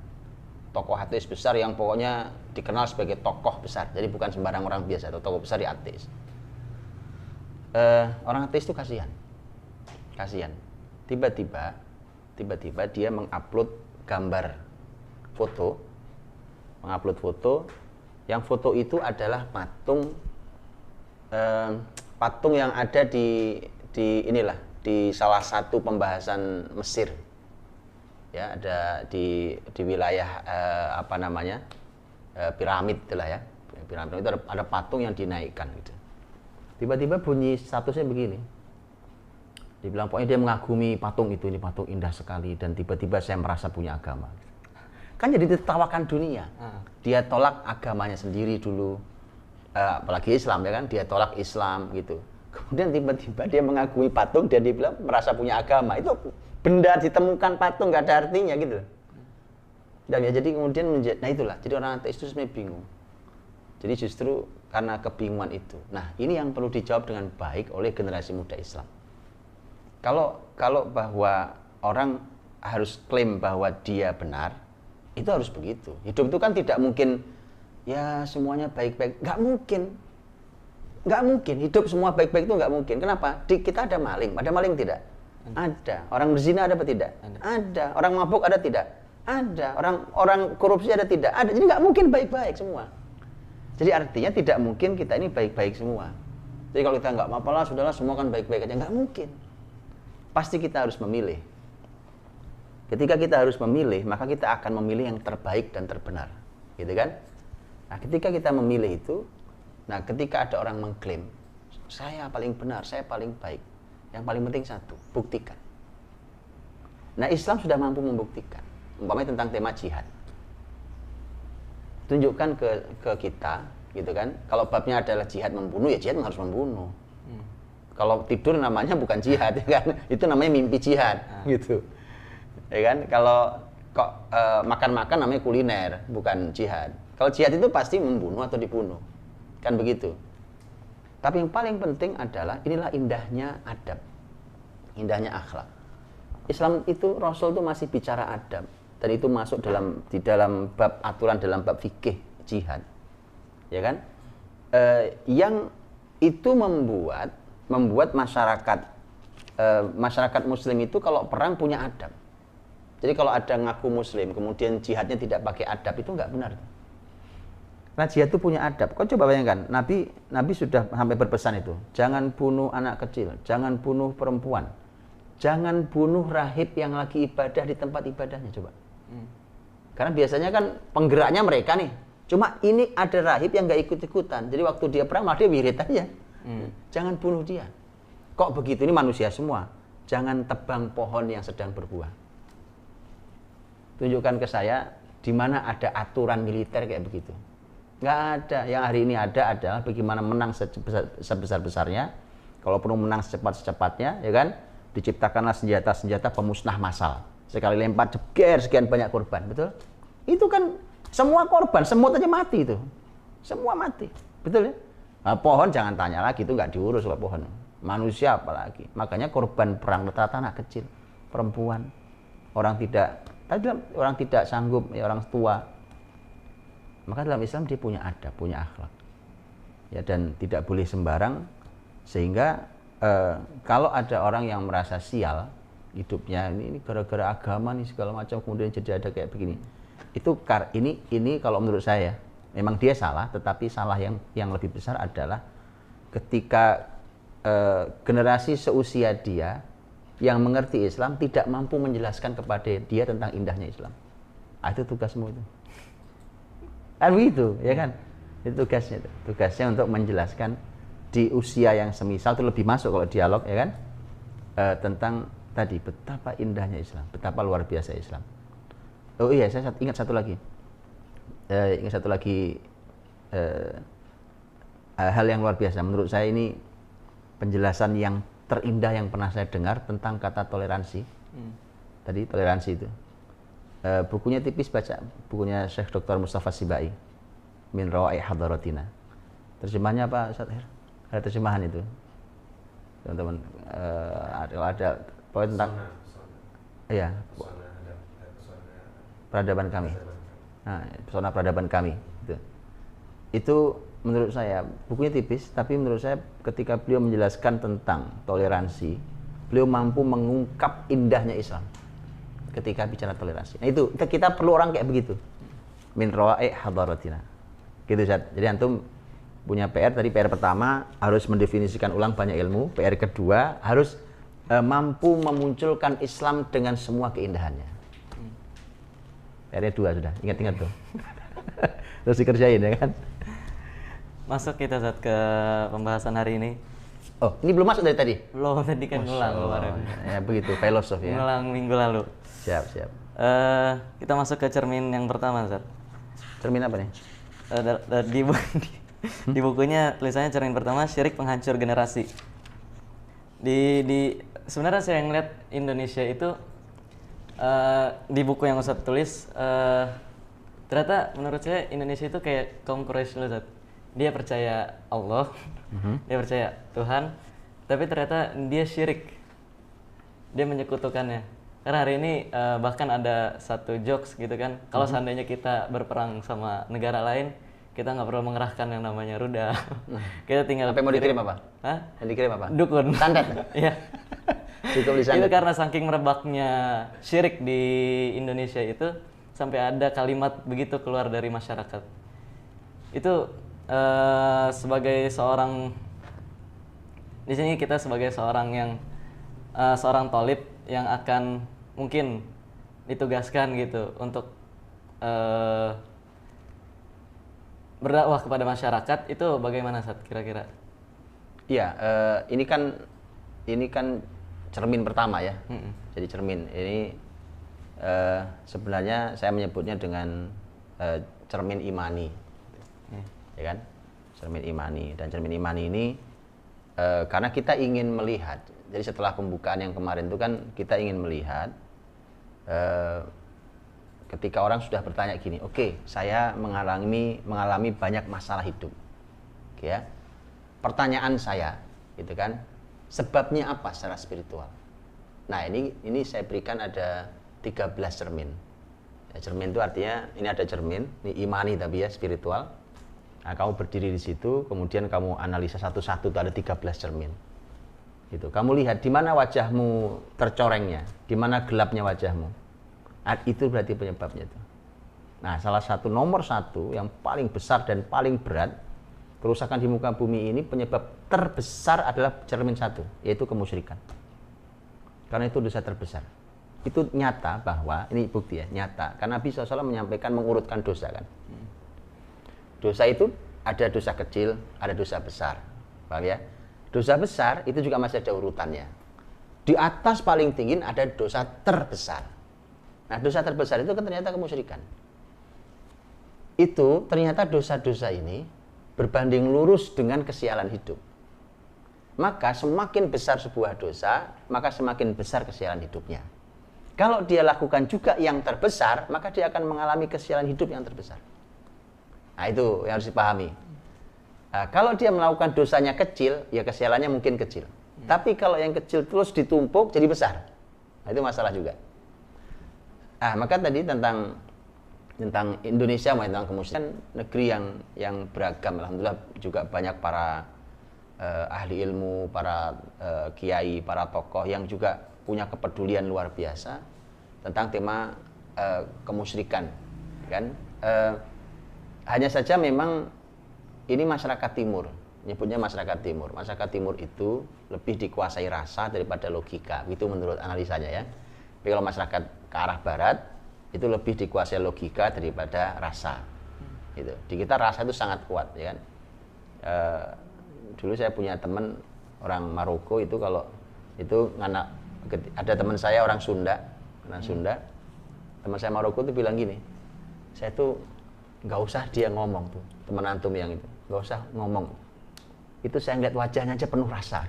tokoh ateis besar yang pokoknya dikenal sebagai tokoh besar, jadi bukan sembarang orang biasa, atau tokoh besar di ateis. Orang ateis itu kasihan. Tiba-tiba dia mengupload gambar foto, yang foto itu adalah patung yang ada di salah satu pembahasan Mesir, ya, ada di wilayah piramid itulah ya, piramid itu ada patung yang dinaikkan gitu. Tiba-tiba bunyi statusnya begini, dibilang pokoknya dia mengagumi patung itu, ini patung indah sekali, dan tiba-tiba saya merasa punya agama. Kan jadi ditertawakan dunia. Dia tolak agamanya sendiri dulu, apalagi Islam ya kan, dia tolak Islam gitu. Kemudian tiba-tiba dia mengagumi patung dan dia bilang merasa punya agama. Itu benda ditemukan patung nggak ada artinya gitu. Dan ya jadi kemudian nah itulah, jadi orang ateis itu sebenarnya bingung. Jadi justru karena kebingungan itu. Nah, ini yang perlu dijawab dengan baik oleh generasi muda Islam. Kalau bahwa orang harus klaim bahwa dia benar, itu harus begitu. Hidup itu kan tidak mungkin ya semuanya baik-baik, nggak mungkin. Hidup semua baik-baik itu nggak mungkin. Kenapa? Di kita ada maling tidak? Ada. Orang berzina ada apa tidak? Ada. Orang mabuk ada tidak? Ada. Orang korupsi ada tidak? Ada. Jadi nggak mungkin baik-baik semua. Jadi artinya tidak mungkin kita ini baik-baik semua. Jadi kalau kita nggak apa-apa lah, sudahlah semua kan baik-baik aja, nggak mungkin. Pasti kita harus memilih. Ketika kita harus memilih, maka kita akan memilih yang terbaik dan terbenar, gitu kan? Nah, ketika kita memilih itu, nah ketika ada orang mengklaim, saya paling benar, saya paling baik, yang paling penting satu, buktikan. Nah, Islam sudah mampu membuktikan, umpamanya tentang tema jihad. Tunjukkan ke kita, gitu kan? Kalau babnya adalah jihad membunuh, ya jihad harus membunuh. Kalau tidur namanya bukan jihad, ya kan? Itu namanya mimpi jihad, gitu. Ya kan? Kalau makan-makan namanya kuliner, bukan jihad. Kalau jihad itu pasti membunuh atau dibunuh, kan begitu. Tapi yang paling penting adalah inilah indahnya adab, indahnya akhlak. Islam itu, Rasul itu masih bicara adab. Dan itu masuk di dalam bab aturan, dalam bab fikih jihad, ya kan? Yang itu membuat masyarakat Muslim itu kalau perang punya adab. Jadi kalau ada ngaku Muslim kemudian jihadnya tidak pakai adab, itu nggak benar. Karena jihad itu punya adab. Kau coba bayangkan, Nabi sudah sampai berpesan itu, jangan bunuh anak kecil, jangan bunuh perempuan, jangan bunuh rahib yang lagi ibadah di tempat ibadahnya, coba. Karena biasanya kan penggeraknya mereka nih. Cuma ini ada rahib yang nggak ikut-ikutan. Jadi waktu dia perang malah dia wirid aja. Jangan bunuh dia. Kok begitu? Ini manusia semua. Jangan tebang pohon yang sedang berbuah. Tunjukkan ke saya di mana ada aturan militer kayak begitu. Nggak ada. Yang hari ini ada adalah bagaimana menang sebesar-besarnya. Kalau perlu menang secepat-cepatnya, ya kan? Diciptakanlah senjata-senjata pemusnah massal. Sekali lempar jeger sekian banyak korban, betul? Itu kan semua korban, semut aja mati itu. Semua mati, betul ya? Nah, pohon jangan tanya lagi, itu nggak diurus oleh pohon. Manusia apalagi. Makanya korban perang rata-rata anak kecil, perempuan, orang tidak sanggup, ya orang tua. Maka dalam Islam dia punya adab, punya akhlak. Ya, dan tidak boleh sembarang, sehingga kalau ada orang yang merasa sial hidupnya, ini gara-gara agama nih segala macam, kemudian jadi ada kayak begini. Itu ini kalau menurut saya memang dia salah, tetapi salah yang lebih besar adalah ketika generasi seusia dia yang mengerti Islam tidak mampu menjelaskan kepada dia tentang indahnya Islam. Itu tugasmu itu. Kan begitu, ya kan? Itu tugasnya. Tugasnya untuk menjelaskan di usia yang semisal itu lebih masuk kalau dialog, ya kan? Tentang tadi betapa indahnya Islam, betapa luar biasa Islam. Oh iya, saya ingat satu lagi. Hal yang luar biasa. Menurut saya ini penjelasan yang terindah yang pernah saya dengar tentang kata toleransi. Tadi toleransi itu. Bukunya tipis, baca bukunya Syekh Dr. Mustafa Sibai, Min Rawai Hadaratina. Terjemahnya apa, Ustaz Her? Ada terjemahan itu, teman-teman. Ada poin tentang iya, peradaban kami. Nah, pesona peradaban kami. Itu menurut saya bukunya tipis, tapi menurut saya ketika beliau menjelaskan tentang toleransi, beliau mampu mengungkap indahnya Islam ketika bicara toleransi. Nah itu kita perlu orang kayak begitu. Min rawai hadaratina. Gitu Ustaz. Jadi antum punya PR tadi, PR pertama harus mendefinisikan ulang banyak ilmu, PR kedua harus mampu memunculkan Islam dengan semua keindahannya. PR-nya 2 sudah, ingat-ingat tuh. Terus dikerjain ya kan. Masuk kita saat ke pembahasan hari ini. Oh, ini belum masuk dari tadi? Belum, tadi kan ngulang kemarin. Ya begitu, filosofi ya. Ngulang minggu lalu. Siap. Kita masuk ke cermin yang pertama, Zat. Cermin apa nih? Di bukunya tulisannya cermin pertama, syirik penghancur generasi. Sebenarnya saya ngeliat Indonesia itu di buku yang Ustadz tulis, ternyata menurut saya Indonesia itu kayak kaum Quraisy dulu, Zat. Dia percaya Allah, dia percaya Tuhan, tapi ternyata dia syirik, dia menyekutukannya. Karena hari ini bahkan ada satu jokes gitu kan, kalau seandainya kita berperang sama negara lain, kita nggak perlu mengerahkan yang namanya rudal. Kita tinggal. Apa yang mau dikirim apa? Hah? Yang dikirim apa? Dukun. Santet. Iya. Cukup disantet. Itu karena saking merebaknya syirik di Indonesia itu sampai ada kalimat begitu keluar dari masyarakat. Itu sebagai seorang, di sini kita sebagai seorang yang seorang tolib yang akan mungkin ditugaskan gitu untuk berdakwah kepada masyarakat, itu bagaimana Sat kira-kira? Iya, ini kan cermin pertama ya. Jadi cermin ini sebenarnya saya menyebutnya dengan cermin imani. Ya kan, cermin imani. Dan cermin imani ini karena kita ingin melihat, jadi setelah pembukaan yang kemarin itu kan kita ingin melihat ketika orang sudah bertanya gini, oke, saya mengalami banyak masalah hidup, ya, pertanyaan saya gitu kan, sebabnya apa secara spiritual. Nah ini saya berikan ada 13 cermin ya. Cermin itu artinya ini ada cermin, ini imani tapi ya spiritual. Nah, kamu berdiri di situ, kemudian kamu analisa satu-satu, itu ada 13 cermin. Gitu. Kamu lihat di mana wajahmu tercorengnya, di mana gelapnya wajahmu. Nah, itu berarti penyebabnya itu. Nah, salah satu nomor satu yang paling besar dan paling berat kerusakan di muka bumi ini, penyebab terbesar adalah cermin satu, yaitu kemusyrikan. Karena itu dosa terbesar. Itu nyata bahwa, ini bukti ya, nyata. Karena Nabi SAW menyampaikan mengurutkan dosa kan. Dosa itu ada dosa kecil, ada dosa besar. Paham ya? Dosa besar itu juga masih ada urutannya. Di atas paling tinggi ada dosa terbesar. Nah, dosa terbesar itu kan ternyata kemusyrikan. Itu ternyata dosa-dosa ini berbanding lurus dengan kesialan hidup. Maka semakin besar sebuah dosa, maka semakin besar kesialan hidupnya. Kalau dia lakukan juga yang terbesar, maka dia akan mengalami kesialan hidup yang terbesar. Nah, itu yang harus dipahami. Nah, kalau dia melakukan dosanya kecil, ya kesialannya mungkin kecil. Tapi kalau yang kecil terus ditumpuk jadi besar. Nah, itu masalah juga. Nah, maka tadi tentang Indonesia, tentang kemusyrikan, negeri yang beragam. Alhamdulillah juga banyak para ahli ilmu, para kiai, para tokoh yang juga punya kepedulian luar biasa tentang tema kemusyrikan, kan? Hanya saja memang ini masyarakat timur, nyebutnya masyarakat timur. Masyarakat timur itu lebih dikuasai rasa daripada logika, itu menurut analisanya ya. Tapi kalau masyarakat ke arah barat itu lebih dikuasai logika daripada rasa. Gitu. Di kita rasa itu sangat kuat, ya kan. Dulu saya punya teman orang Maroko itu, kalau itu ada teman saya orang Sunda, teman saya Maroko itu bilang gini, saya tuh nggak usah dia ngomong tuh, teman antum yang itu, nggak usah ngomong, itu saya ngeliat wajahnya aja penuh rasa,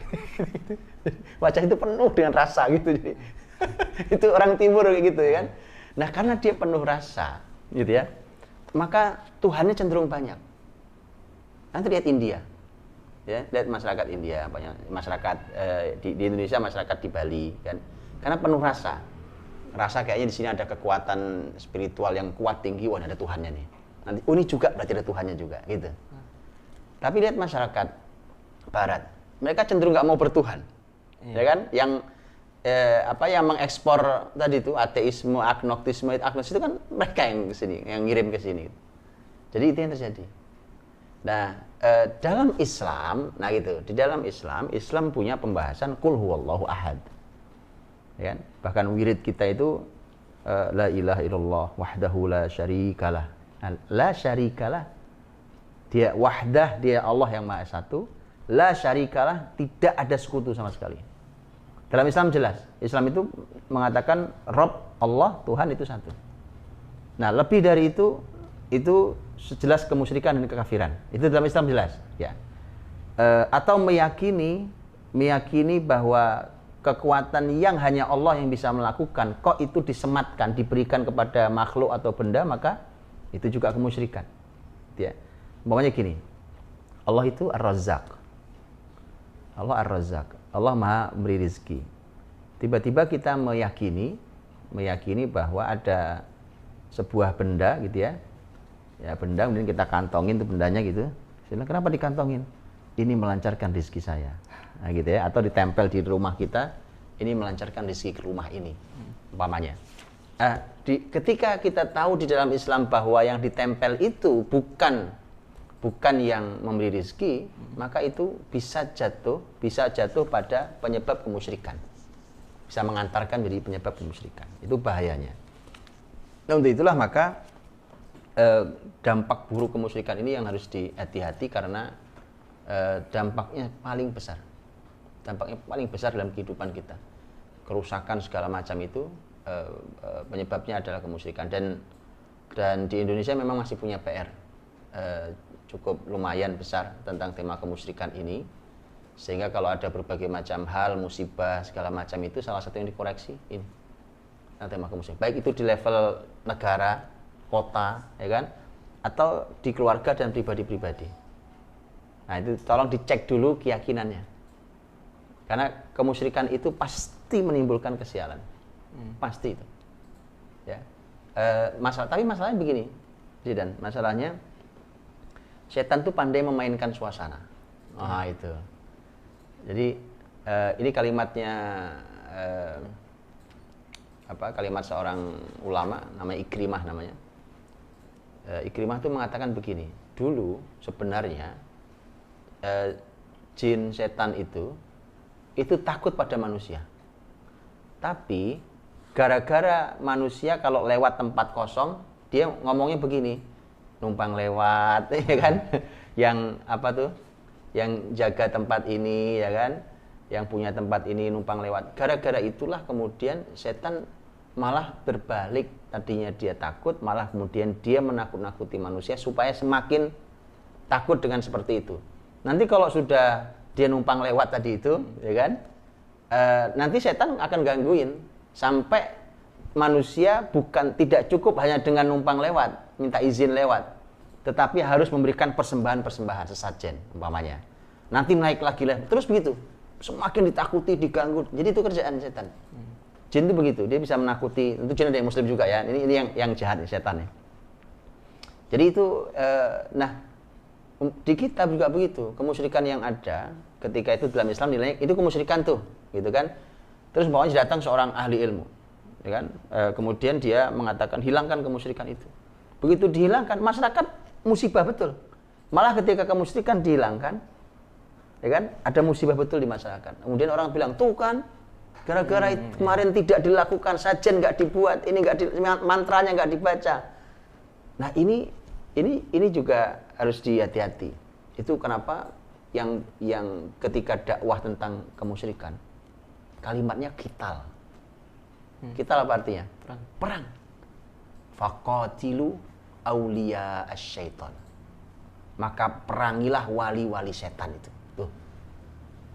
wajah itu penuh dengan rasa gitu, jadi itu orang timur kayak gitu ya kan. Nah karena dia penuh rasa, gitu ya, maka Tuhannya cenderung banyak. Nanti lihat India. Ya, lihat masyarakat India, banyak masyarakat di Indonesia, masyarakat di Bali kan, karena penuh rasa kayaknya di sini ada kekuatan spiritual yang kuat tinggi, wah ada Tuhannya nih, nanti ini juga berarti ada Tuhannya juga gitu. Tapi lihat masyarakat Barat, mereka cenderung nggak mau bertuhan, ya kan, yang yang mengekspor tadi itu ateisme, agnostisme itu kan mereka yang kesini, yang ngirim ke sini. Jadi itu yang terjadi. Nah, dalam Islam, nah gitu, di dalam Islam punya pembahasan qul huwallahu ahad. Ya kan? Bahkan wirid kita itu la ilaha illallah wahdahu la syarikalah. Nah, la syarikalah, dia wahdah, dia Allah yang maha satu, la syarikalah, tidak ada sekutu sama sekali. Dalam Islam jelas, Islam itu mengatakan Rabb, Allah, Tuhan itu satu. Nah, lebih dari itu sejelas kemusyrikan dan kekafiran. Itu dalam Islam jelas, ya. Atau meyakini bahwa kekuatan yang hanya Allah yang bisa melakukan, kok itu disematkan, diberikan kepada makhluk atau benda, maka itu juga kemusyrikan. Ya. Umpamanya gini, Allah itu Ar-Razzaq. Allah Ar-Razzaq. Allah Maha memberi rezeki. Tiba-tiba kita meyakini bahwa ada sebuah benda gitu ya. Ya benda, kemudian kita kantongin tuh bendanya gitu. Kenapa dikantongin? Ini melancarkan rezeki saya. Nah gitu ya, atau ditempel di rumah kita, ini melancarkan rezeki ke rumah ini. Umpamanya. Ketika kita tahu di dalam Islam bahwa yang ditempel itu bukan yang memberi rezeki, maka itu bisa jatuh pada penyebab kemusyrikan. Bisa mengantarkan jadi penyebab kemusyrikan. Itu bahayanya. Nah, untuk itulah maka dampak buruk kemusyrikan ini yang harus dihati-hati, karena dampaknya paling besar. Dampaknya paling besar dalam kehidupan kita. Kerusakan segala macam itu penyebabnya adalah kemusyrikan, dan di Indonesia memang masih punya PR cukup lumayan besar tentang tema kemusyrikan ini, sehingga kalau ada berbagai macam hal, musibah segala macam itu salah satu yang dikoreksi ini tema kemusyrikan, baik itu di level negara, kota, ya kan, atau di keluarga dan pribadi-pribadi. Nah itu tolong dicek dulu keyakinannya, karena kemusyrikan itu pasti menimbulkan kesialan, pasti itu. Ya, tapi masalahnya begini, Zidan, masalahnya setan tuh pandai memainkan suasana. Nah itu. Jadi ini kalimatnya kalimat seorang ulama namanya Ikrimah namanya. Ikrimah tuh mengatakan begini, dulu sebenarnya jin setan itu takut pada manusia. Tapi gara-gara manusia kalau lewat tempat kosong, dia ngomongnya begini, numpang lewat, ya kan? Yang yang jaga tempat ini, ya kan? Yang punya tempat ini numpang lewat. Gara-gara itulah kemudian setan malah berbalik. Tadinya dia takut, malah kemudian dia menakut-nakuti manusia supaya semakin takut dengan seperti itu. Nanti kalau sudah dia numpang lewat tadi itu, ya kan? Nanti setan akan gangguin sampai manusia tidak cukup hanya dengan numpang lewat, minta izin lewat, tetapi harus memberikan persembahan-persembahan sesajen umpamanya. Nanti naik lagi terus begitu, semakin ditakuti, diganggu. Jadi itu kerjaan setan. Jin itu begitu, dia bisa menakuti. Tentu jin ada yang muslim juga ya. Ini yang jahat setan ya. Jadi itu di kita juga begitu. Kemusyrikan yang ada ketika itu dalam Islam nilainya itu kemusyrikan tuh, gitu kan. Terus bawahnya datang seorang ahli ilmu, ya kan? Kemudian dia mengatakan hilangkan kemusyrikan itu. Begitu dihilangkan, masyarakat musibah betul. Malah ketika kemusyrikan dihilangkan, Ya kan? Ada musibah betul di masyarakat. Kemudian orang bilang, tuh kan, gara-gara kemarin tidak dilakukan, sajen nggak dibuat, ini mantranya nggak dibaca. Nah ini juga harus dihati-hati. Itu kenapa yang ketika dakwah tentang kemusyrikan, kalimatnya kital. Kital apa artinya? Perang. Faqatilu auliya asyaiton. Maka perangilah wali-wali setan itu. Tuh.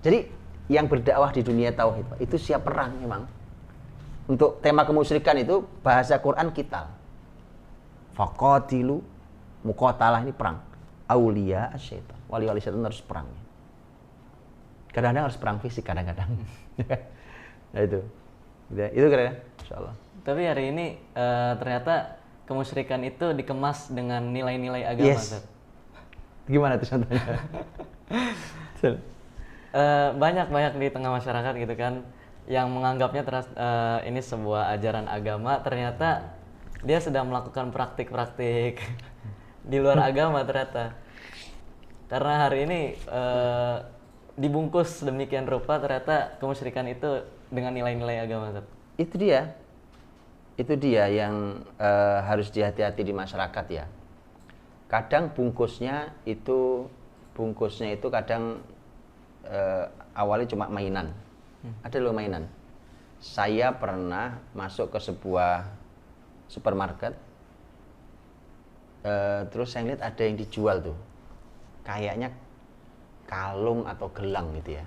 Jadi yang berdakwah di dunia tauhid itu siap perang memang. Untuk tema kemusyrikan itu bahasa Quran kital. Faqatilu, muqatalah ini perang. Auliya asyaiton. Wali-wali setan harus perang. Kadang-kadang harus perang fisik kadang-kadang. Nah itu kira-kira insyaallah. Tapi hari ini ternyata kemusyrikan itu dikemas dengan nilai-nilai agama. Yes. Gimana tuh contohnya? Banyak di tengah masyarakat gitu kan yang menganggapnya ini sebuah ajaran agama, ternyata dia sedang melakukan praktik-praktik di luar agama ternyata. Karena hari ini dibungkus demikian rupa, ternyata kemusyrikan itu dengan nilai-nilai agama. Itu dia yang harus dihati-hati di masyarakat ya. Kadang bungkusnya itu kadang awalnya cuma mainan. Ada loh mainan. Saya pernah masuk ke sebuah supermarket, terus saya lihat ada yang dijual tuh, kayaknya kalung atau gelang gitu ya.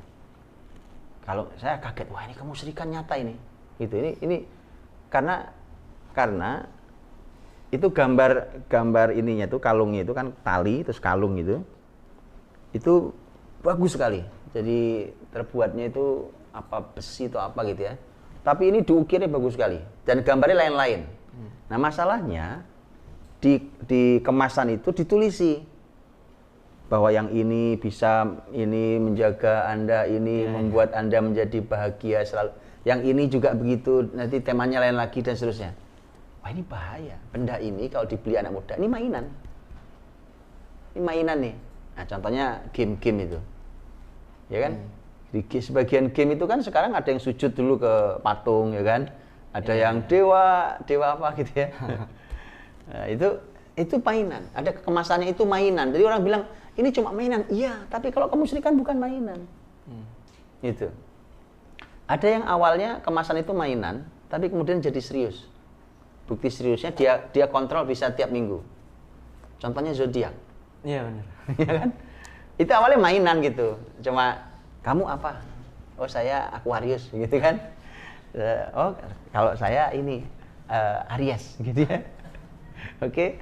Kalau saya kaget, wah ini kemusyrikan nyata ini. Gitu. Ini karena itu gambar ininya tuh, kalungnya itu kan tali terus kalung itu bagus sekali. Jadi terbuatnya itu apa besi atau apa gitu ya. Tapi ini diukirnya bagus sekali dan gambarnya lain-lain. Nah masalahnya di kemasan itu ditulisi bahwa yang ini bisa ini menjaga Anda, ini membuat Anda menjadi bahagia selalu. Yang ini juga begitu, nanti temanya lain lagi dan seterusnya. Wah ini bahaya. Benda ini kalau dibeli anak muda, ini mainan. Ini mainan nih. Nah contohnya game-game itu. Ya kan? Di sebagian game itu kan sekarang ada yang sujud dulu ke patung ya kan? Ada yang dewa apa gitu ya. Nah, itu mainan. Ada kemasannya itu mainan. Jadi orang bilang ini cuma mainan. Iya, tapi kalau kemusyrikan bukan mainan. Itu. Ada yang awalnya kemasan itu mainan, tapi kemudian jadi serius. Bukti seriusnya dia kontrol bisa tiap minggu. Contohnya zodiak. Iya benar. Ya kan? Itu awalnya mainan gitu. Cuma kamu apa? Oh saya Aquarius gitu kan. Oh kalau saya ini Aries gitu ya. Oke.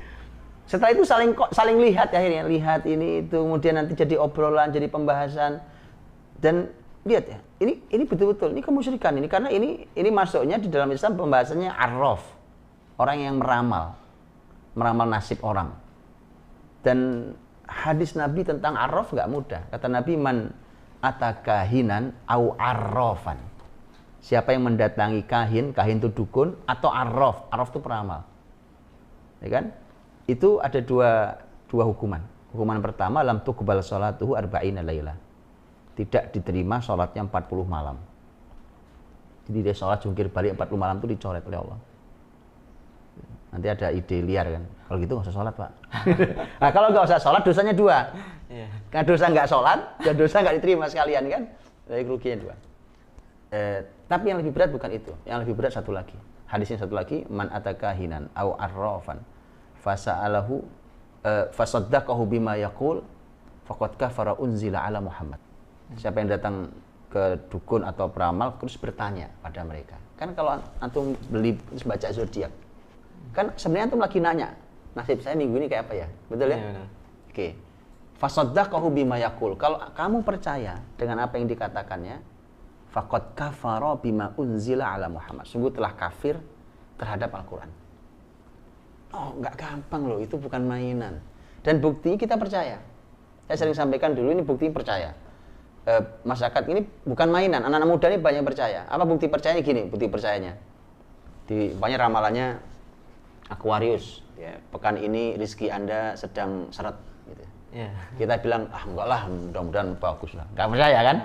Setelah itu saling lihat akhirnya, lihat ini itu, kemudian nanti jadi obrolan, jadi pembahasan. Dan lihat ya, ini betul-betul ini kemusyrikan ini, karena ini masuknya di dalam Islam pembahasannya arraf. Orang yang meramal nasib orang. Dan hadis Nabi tentang arraf nggak mudah. Kata Nabi, man atakahinan au arrafan. Siapa yang mendatangi kahin itu dukun, atau arraf itu peramal. Ya kan? Itu ada dua hukuman. Hukuman pertama, lam tuqbal sholatuhu arba'ina laila. Tidak diterima sholatnya 40 malam. Jadi dia sholat jungkir balik 40 malam itu dicoret oleh Allah. Nanti ada ide liar kan, kalau gitu nggak usah sholat Pak. Nah kalau nggak usah sholat dosanya 2. Karena dosa nggak sholat dan dosa nggak diterima sekalian kan, jadi kerugiannya 2. Tapi yang lebih berat bukan itu, yang lebih berat satu lagi. Hadisnya satu lagi, man atakahinan au arrafan fasa'alahu fasaddaqahu bima yaqul faqad kafara unzila ala Muhammad. Siapa yang datang ke dukun atau peramal terus bertanya pada mereka. Kan kalau antum beli terus baca zodiak, kan sebenarnya antum lagi nanya, nasib saya minggu ini kayak apa ya? Betul ya? Iya, oke. Fasaddaqahu bima yaqul. Kalau kamu percaya dengan apa yang dikatakannya, faqad kafara bima unzila ala Muhammad. Sungguh telah kafir terhadap Al-Qur'an. Oh, nggak gampang loh, itu bukan mainan. Dan buktinya kita percaya. Saya sering sampaikan dulu, ini bukti percaya. Masyarakat ini bukan mainan, anak-anak muda ini banyak percaya. Apa bukti percayanya? Gini, bukti percayanya. Banyak ramalannya Aquarius. Ya, pekan ini rezeki Anda sedang seret. Gitu. Iya. Kita bilang, enggak lah, mudah-mudahan bagus lah. Nggak percaya kan?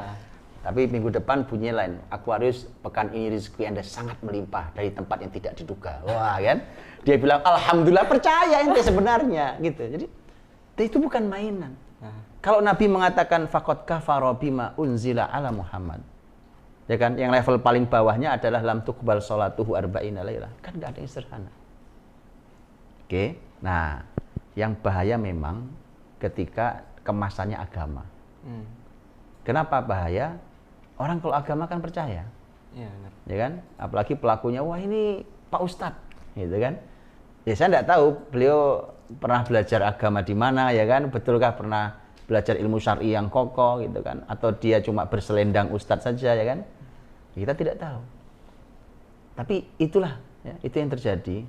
Tapi minggu depan bunyinya lain. Aquarius, pekan ini rezeki Anda sangat melimpah dari tempat yang tidak diduga. Wah kan? Dia bilang, alhamdulillah, percaya ente sebenarnya. Gitu. Jadi itu bukan mainan. Kalau Nabi mengatakan faqad kafara bima unzila ala Muhammad. Ya kan, yang level paling bawahnya adalah lam tuqbal sholatuhu arba'ina lailah. Kan enggak ada yang sederhana. Oke. Nah, yang bahaya memang ketika kemasannya agama. Kenapa bahaya? Orang kalau agama kan percaya. Iya, benar. Ya kan? Apalagi pelakunya, wah ini Pak Ustadz, gitu kan? Ya saya enggak tahu beliau pernah belajar agama di mana, ya kan? Betulkah pernah belajar ilmu syar'i yang kokoh gitu kan, atau dia cuma berselendang ustadz saja, ya kan? Kita tidak tahu. Tapi itulah ya, itu yang terjadi,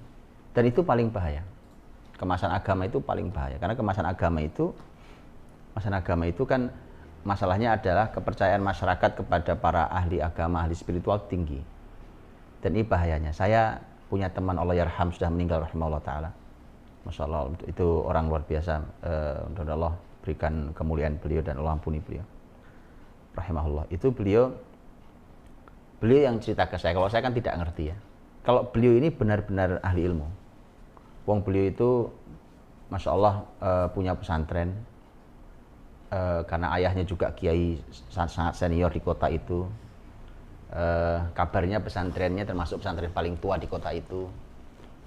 dan itu paling bahaya. Kemasan agama itu paling bahaya, karena kemasan agama itu kan masalahnya adalah kepercayaan masyarakat kepada para ahli agama, ahli spiritual tinggi. Dan ini bahayanya. Saya punya teman, Allah yarham, sudah meninggal rahimahullah ta'ala. Masya Allah, itu orang luar biasa. Allah berikan kemuliaan beliau dan Allah ampuni beliau, rahimahullah. Itu beliau yang cerita ke saya. Kalau saya kan tidak ngerti ya. Kalau beliau ini benar-benar ahli ilmu. Wong beliau itu Masya Allah punya pesantren, karena ayahnya juga kiai sangat senior di kota itu. Kabarnya pesantrennya termasuk pesantren paling tua di kota itu.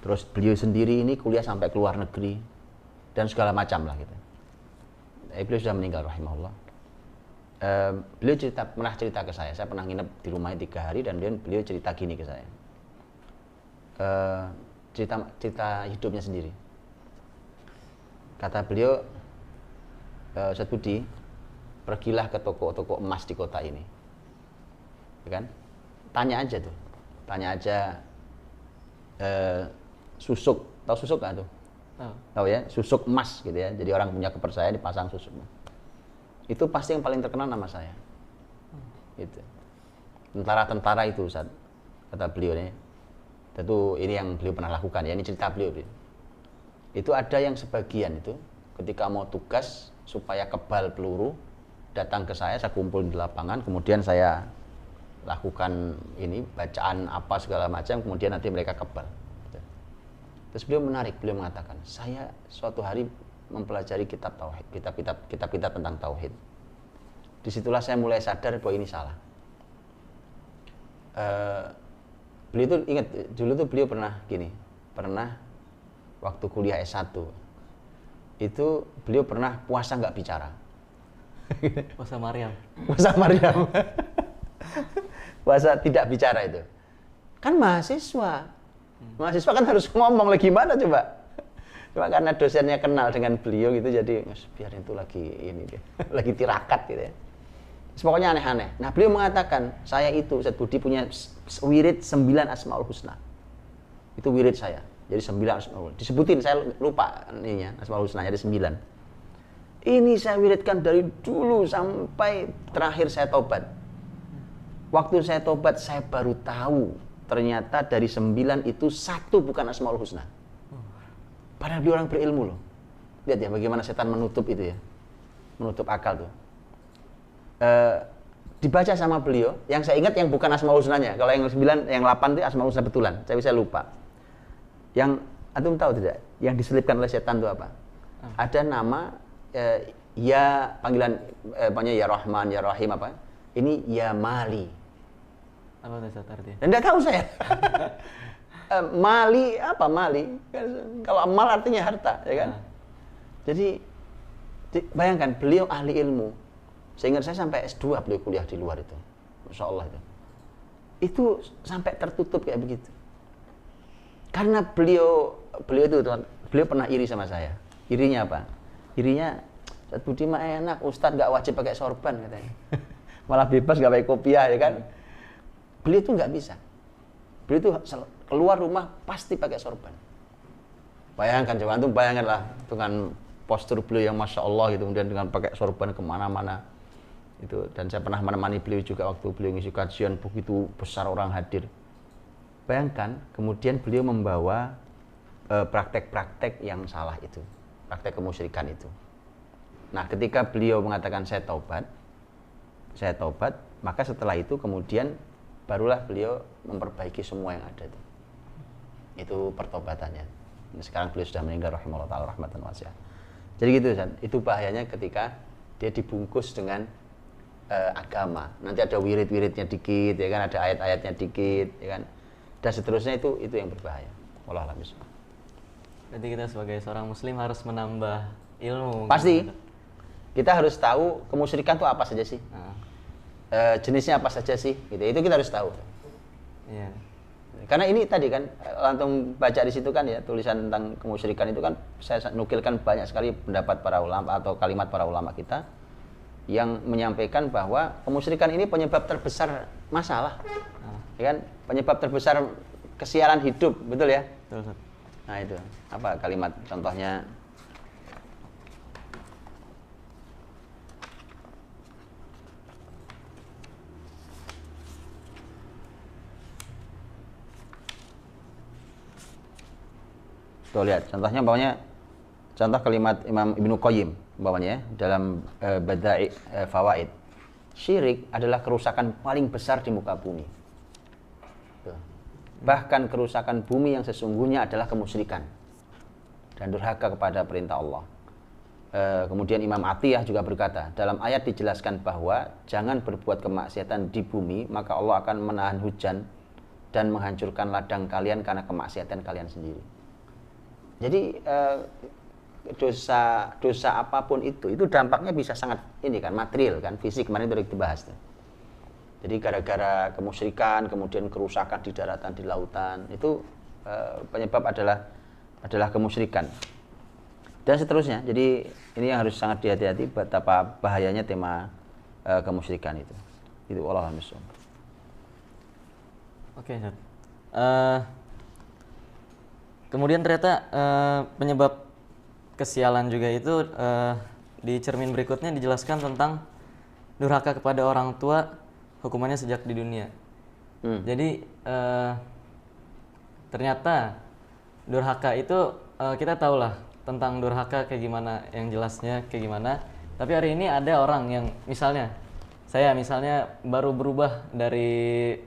Terus beliau sendiri ini kuliah sampai ke luar negeri dan segala macam lah gitu. Beliau sudah meninggal rahimahullah. Beliau pernah cerita ke saya pernah nginep di rumahnya 3 hari, dan beliau cerita gini ke saya. Cerita hidupnya sendiri. Kata beliau, Ustaz Budi, pergilah ke toko-toko emas di kota ini. Ya kan? Tanya aja susuk, tahu susuk nggak tuh? Tahu ya, susuk emas gitu ya. Jadi orang punya kepercayaan dipasang susuk. Itu pasti yang paling terkenal nama saya. Gitu. Tentara-tentara itu, Ustaz, kata beliau nih. Tentu ini yang beliau pernah lakukan ya, ini cerita beliau. Itu ada yang sebagian itu ketika mau tugas supaya kebal peluru, datang ke saya kumpul di lapangan, kemudian saya lakukan ini bacaan apa segala macam, kemudian nanti mereka kebal. Terus beliau menarik, beliau mengatakan, saya suatu hari mempelajari kitab tauhid, kitab-kitab tentang tauhid. Disitulah saya mulai sadar bahwa ini salah. Beliau tuh ingat, dulu tuh beliau pernah waktu kuliah S1, itu beliau pernah puasa nggak bicara. Puasa Maryam. Puasa tidak bicara itu. Kan mahasiswa kan harus ngomong lagi, gimana coba? Cuma karena dosennya kenal dengan beliau gitu, jadi biar itu lagi ini dia, lagi tirakat gitu ya. Pokoknya aneh-aneh. Nah, beliau mengatakan, saya itu Ustaz Budi punya wirid 9 Asmaul Husna. Itu wirid saya. Jadi 9 Asmaul. Disebutin, saya lupa ininya, Asmaul Husna jadi 9. Ini saya wiridkan dari dulu sampai terakhir saya tobat. Waktu saya tobat, saya baru tahu ternyata dari 9 itu 1 bukan Asmaul Husna. Padahal dia orang berilmu loh. Lihat ya bagaimana setan menutup itu ya. Menutup akal tuh. Dibaca sama beliau, yang saya ingat yang bukan Asmaul Husnanya. Kalau yang 9, yang 8 itu Asmaul Husna betulan. Saya lupa. Yang antum tahu tidak? Yang diselipkan oleh setan itu apa? Ada nama ya panggilan pokoknya ya Rahman, ya Rahim apa? Ini ya Mali. Apa itu artinya? Dan enggak tahu saya. Mali apa Mali? Kalau mal artinya harta, ya kan? Jadi bayangkan beliau ahli ilmu. Sehingga saya sampai S2 beliau kuliah di luar itu. Masya Allah itu. Itu sampai tertutup kayak begitu. Karena beliau itu beliau pernah iri sama saya. Irinya apa? Irinya, Ustaz Budi mah enak, Ustadz nggak wajib pakai sorban katanya. Malah bebas nggak pakai kopiah, ya kan? Beliau itu nggak bisa. Beliau itu keluar rumah pasti pakai sorban. Bayangkan coba, antum bayangkanlah dengan postur beliau yang Masya Allah gitu, kemudian dengan pakai sorban kemana-mana. Itu, dan saya pernah menemani beliau juga waktu beliau ngisi kajian, begitu besar orang hadir. Bayangkan, kemudian beliau membawa praktek-praktek yang salah itu, praktek kemusyrikan itu. Nah, ketika beliau mengatakan saya tobat, maka setelah itu kemudian barulah beliau memperbaiki semua yang ada itu. Itu pertobatannya. Sekarang beliau sudah meninggal rahimahullah ta'ala rahmatan wasi'ah. Jadi gitu, Ustaz. Itu bahayanya ketika dia dibungkus dengan agama. Nanti ada wirid-wiridnya dikit, ya kan, ada ayat-ayatnya dikit, ya kan. Dan seterusnya itu yang berbahaya. Wallahu a'lam bishawab. Berarti kita sebagai seorang muslim harus menambah ilmu. Pasti. Kita harus tahu kemusyrikan itu apa saja sih. Jenisnya apa saja sih, gitu. Itu kita harus tahu. Iya. Karena ini tadi kan langsung baca di situ kan ya, tulisan tentang kemusyrikan itu kan saya nukilkan banyak sekali pendapat para ulama atau kalimat para ulama kita yang menyampaikan bahwa kemusyrikan ini penyebab terbesar masalah. Ya kan? Penyebab terbesar kesialan hidup, betul ya? Betul. Nah, itu. Apa kalimat contohnya? Tuh lihat, contohnya contoh kalimat Imam Ibnu Qayyim ya, dalam Bada'i Fawaid. Syirik adalah kerusakan paling besar di muka bumi. Tuh. Bahkan kerusakan bumi yang sesungguhnya adalah kemusyrikan dan durhaka kepada perintah Allah. Kemudian Imam Atiyah juga berkata, dalam ayat dijelaskan bahwa jangan berbuat kemaksiatan di bumi, maka Allah akan menahan hujan dan menghancurkan ladang kalian karena kemaksiatan kalian sendiri. Jadi dosa apapun itu dampaknya bisa sangat ini kan, material kan, fisik, kemarin itu dibahas tuh. Jadi gara-gara kemusyrikan, kemudian kerusakan di daratan, di lautan, itu penyebab adalah kemusyrikan dan seterusnya. Jadi ini yang harus sangat dihati-hati betapa bahayanya tema kemusyrikan itu. Itu wallahu a'lam bishawab. Oke, Ustaz. Kemudian ternyata penyebab kesialan juga itu di cermin berikutnya dijelaskan tentang durhaka kepada orang tua, hukumannya sejak di dunia. Jadi ternyata durhaka itu kita tahulah tentang durhaka kayak gimana, yang jelasnya kayak gimana. Tapi hari ini ada orang yang saya misalnya baru berubah dari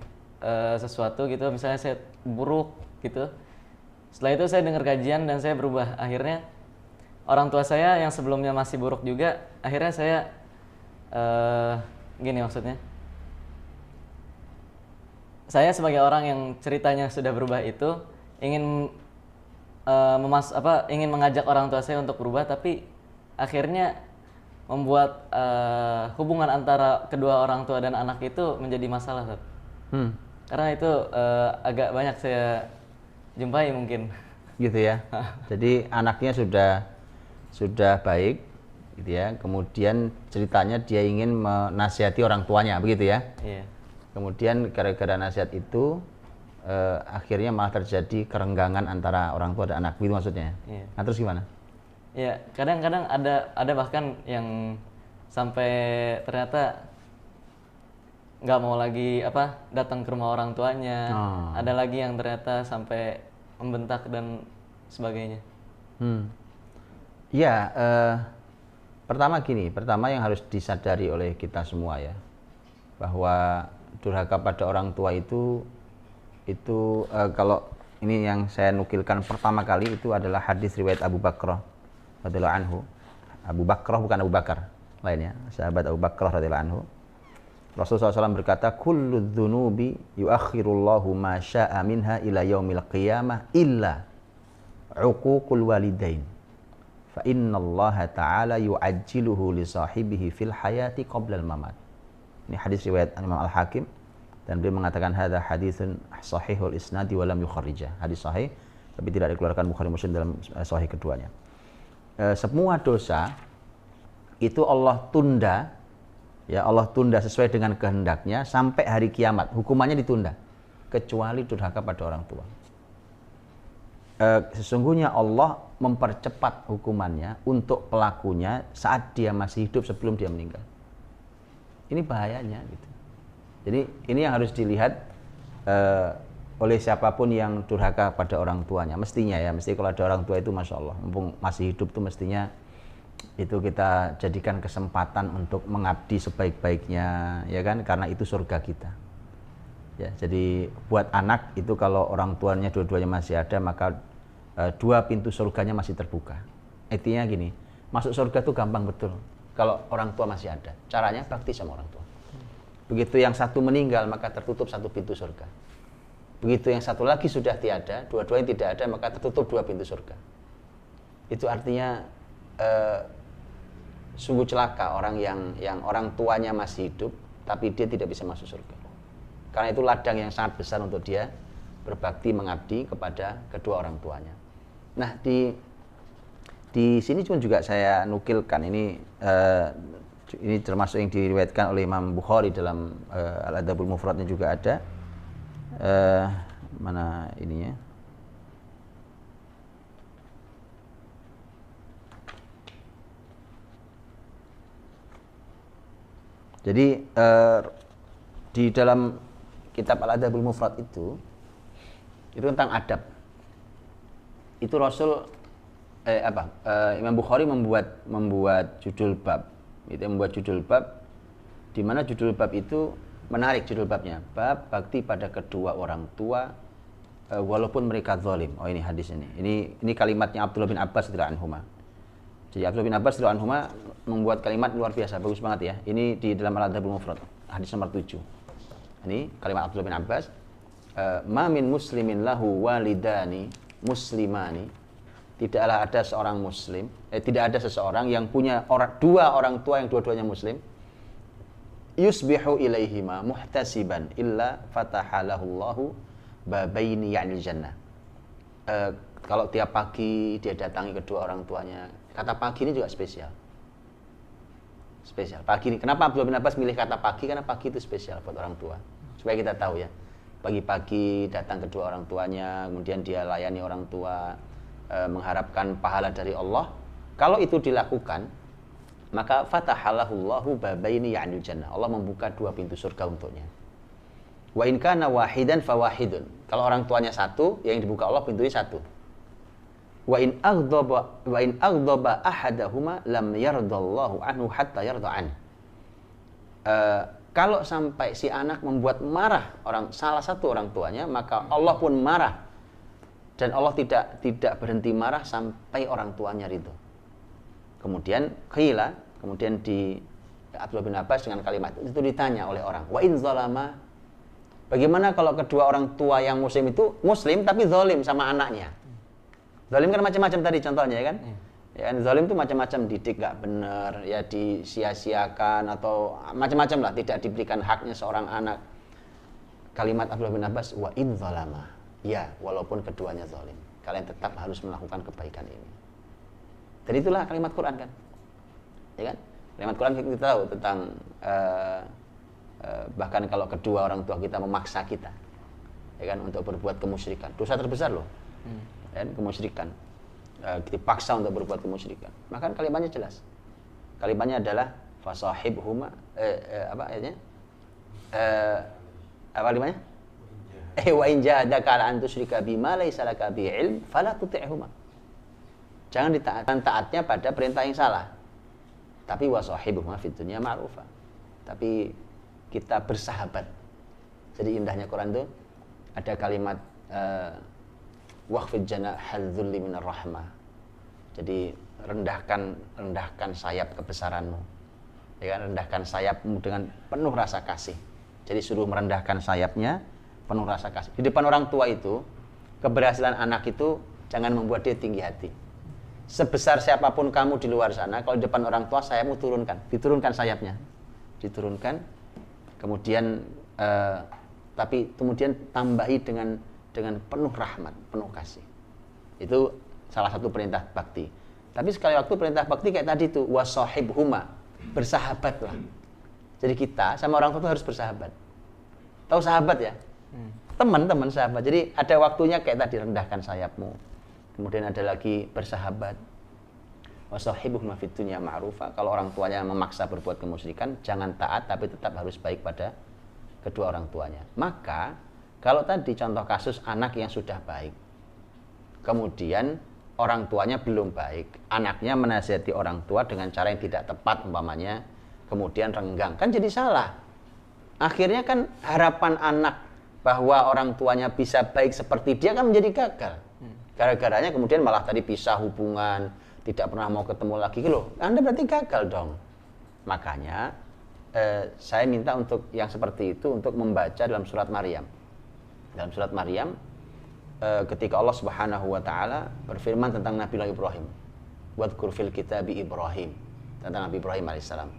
sesuatu gitu, misalnya saya buruk gitu. Setelah itu saya dengar kajian dan saya berubah. Akhirnya orang tua saya yang sebelumnya masih buruk juga, akhirnya saya gini maksudnya. Saya sebagai orang yang ceritanya sudah berubah itu ingin ingin mengajak orang tua saya untuk berubah, tapi akhirnya membuat hubungan antara kedua orang tua dan anak itu menjadi masalah, Ustaz. Karena itu agak banyak saya jumpai mungkin. Gitu ya. Jadi anaknya sudah baik gitu ya. Kemudian ceritanya dia ingin menasihati orang tuanya, begitu ya. Iya. Kemudian gara-gara nasihat itu akhirnya malah terjadi kerenggangan antara orang tua dan anak, begitu maksudnya. Iya. Nah, terus gimana? Iya, kadang-kadang ada bahkan yang sampai ternyata nggak mau lagi datang ke rumah orang tuanya. Ada lagi yang ternyata sampai membentak dan sebagainya. Ya, pertama yang harus disadari oleh kita semua ya, bahwa durhaka pada orang tua itu kalau ini yang saya nukilkan pertama kali itu adalah hadis riwayat Abu Bakrah radhiyallahu anhu. Abu Bakrah bukan Abu Bakar lainnya, sahabat Abu Bakrah radhiyallahu anhu. Rasulullah SAW berkata, kullu dzunubi yuakhirullahu ma sya'a minha ila yaumil qiyamah illa uququl walidain. Fa innallaha ta'ala yu'ajjiluhu li sahibihi fil hayati qabla al-mamat. Ini hadis riwayat Imam Al-Hakim dan beliau mengatakan hadza haditsun sahihul isnadi wa lam yukharrijah. Hadis sahih tapi tidak dikeluarkan Bukhari Muslim dalam sahih keduanya. Semua dosa itu Allah tunda. Ya, Allah tunda sesuai dengan kehendaknya sampai hari kiamat. Hukumannya ditunda kecuali durhaka pada orang tua. Sesungguhnya Allah mempercepat hukumannya untuk pelakunya saat dia masih hidup sebelum dia meninggal. Ini bahayanya gitu. Jadi ini yang harus dilihat oleh siapapun yang durhaka pada orang tuanya. Mestinya ya, mesti kalau ada orang tua itu Masya Allah, mumpung masih hidup tuh mestinya itu kita jadikan kesempatan untuk mengabdi sebaik-baiknya, ya kan, karena itu surga kita. Ya, jadi buat anak itu kalau orang tuanya dua-duanya masih ada, maka dua pintu surganya masih terbuka. Intinya gini, masuk surga itu gampang betul kalau orang tua masih ada. Caranya bakti sama orang tua. Begitu yang satu meninggal, maka tertutup satu pintu surga. Begitu yang satu lagi sudah tiada, dua-duanya tidak ada, maka tertutup dua pintu surga. Itu artinya sungguh celaka orang yang orang tuanya masih hidup, tapi dia tidak bisa masuk surga. Karena itu ladang yang sangat besar untuk dia berbakti mengabdi kepada kedua orang tuanya. Nah, di sini juga saya nukilkan ini termasuk yang diriwayatkan oleh Imam Bukhari dalam Al-Adabul Mufradnya juga ada. Mana ininya? Jadi di dalam kitab Al-Adabul Mufrad itu tentang adab. Itu Rasul Imam Bukhari membuat judul bab. Itu membuat judul bab di mana judul bab itu menarik, judul babnya, bab bakti pada kedua orang tua walaupun mereka zalim. Oh, ini hadis ini. Ini kalimatnya Abdullah bin Abbas radhiyallahu anhuma. Jadi Abdullah bin Abbas radhiyallahu anhuma membuat kalimat luar biasa, bagus banget ya. Ini di dalam Al-Adabul Mufrad, hadis nomor 7. Ini kalimat Abdullah bin Abbas, ma min muslimin lahu walidani muslimani. Tidaklah ada seorang muslim, tidak ada seseorang yang punya dua orang tua yang dua-duanya muslim, yusbihu ilaihima muhtasiban illa fatahalahullahu babaini ya'nil jannah. Kalau tiap pagi dia datangi kedua orang tuanya, kata pagi ini juga spesial. Spesial. Pagi ini. Kenapa Abdullah bin Abbas milih kata pagi? Karena pagi itu spesial buat orang tua. Supaya kita tahu ya. Pagi-pagi datang kedua orang tuanya, kemudian dia layani orang tua, mengharapkan pahala dari Allah. Kalau itu dilakukan, maka fatahalahullahu babaini ya'nil jannah. Allah membuka dua pintu surga untuknya. Wa in kana wahidan fawahidun. Kalau orang tuanya satu, yang dibuka Allah pintunya satu. Wa in aghdaba ahadahuma lam yardallahu anhu hatta yarda an. Kalau sampai si anak membuat marah salah satu orang tuanya, maka Allah pun marah. Dan Allah tidak berhenti marah sampai orang tuanya ridho. Kemudian di Abdullah bin Abbas dengan kalimat itu ditanya oleh orang, wa in zalama, bagaimana kalau kedua orang tua yang muslim itu muslim tapi zalim sama anaknya? Zalim kan macam-macam tadi contohnya ya kan? Ya kan, zalim itu macam-macam, didik gak benar, ya disia-siakan atau macam-macam lah, tidak diberikan haknya seorang anak. Kalimat Abdullah bin Abbas, wa in zalama, ya walaupun keduanya zalim, kalian tetap harus melakukan kebaikan ini. Dan itulah kalimat Quran kan? Ya kan? Kalimat Quran kita tahu tentang bahkan kalau kedua orang tua kita memaksa kita, ya kan, untuk berbuat kemusyrikan, dosa terbesar loh. Dan kemusyrikan, dipaksa untuk berbuat kemusyrikan. Maka kalimatnya jelas. Kalimatnya adalah fasahibhuma apa ayatnya? Apa kalimatnya? Wa in jahadaka an tusyrika bima laysa laka bihi ilm fala tuti'huma. Jangan taatnya pada perintah yang salah. Tapi wasahibhuma fid dunya ma'rufa. Tapi kita bersahabat. Jadi indahnya Quran itu ada kalimat waqfid janahal dzulli minar rahmah. Jadi rendahkan sayap kebesaranmu. Ya kan, rendahkan sayapmu dengan penuh rasa kasih. Jadi suruh merendahkan sayapnya penuh rasa kasih. Di depan orang tua itu, keberhasilan anak itu jangan membuat dia tinggi hati. Sebesar siapapun kamu di luar sana, kalau di depan orang tua sayapmu diturunkan sayapnya. Diturunkan. Kemudian tapi kemudian tambahi dengan penuh rahmat, penuh kasih. Itu salah satu perintah bakti. Tapi sekali waktu perintah bakti kayak tadi tuh, wasahibhuma, bersahabatlah. Jadi kita sama orang tua harus bersahabat. Tahu sahabat ya? Teman-teman sahabat. Jadi ada waktunya kayak tadi, rendahkan sayapmu. Kemudian ada lagi bersahabat. Wasahibhuma fid dunya ma'rufa. Kalau orang tuanya memaksa berbuat kemusyrikan, jangan taat tapi tetap harus baik pada kedua orang tuanya. Maka kalau tadi contoh kasus anak yang sudah baik, kemudian orang tuanya belum baik, anaknya menasihati orang tua dengan cara yang tidak tepat umpamanya, kemudian renggang, kan jadi salah. Akhirnya kan harapan anak bahwa orang tuanya bisa baik seperti dia kan menjadi gagal. Gara-garanya kemudian malah tadi pisah hubungan, tidak pernah mau ketemu lagi loh. Anda berarti gagal dong. Makanya saya minta untuk yang seperti itu untuk membaca dalam surat Maryam. Dalam surat Maryam ketika Allah Subhanahu wa taala berfirman tentang Nabi Ibrahim. Wadhkur fil kitabi Ibrahim, tentang Nabi Ibrahim alaihissalam.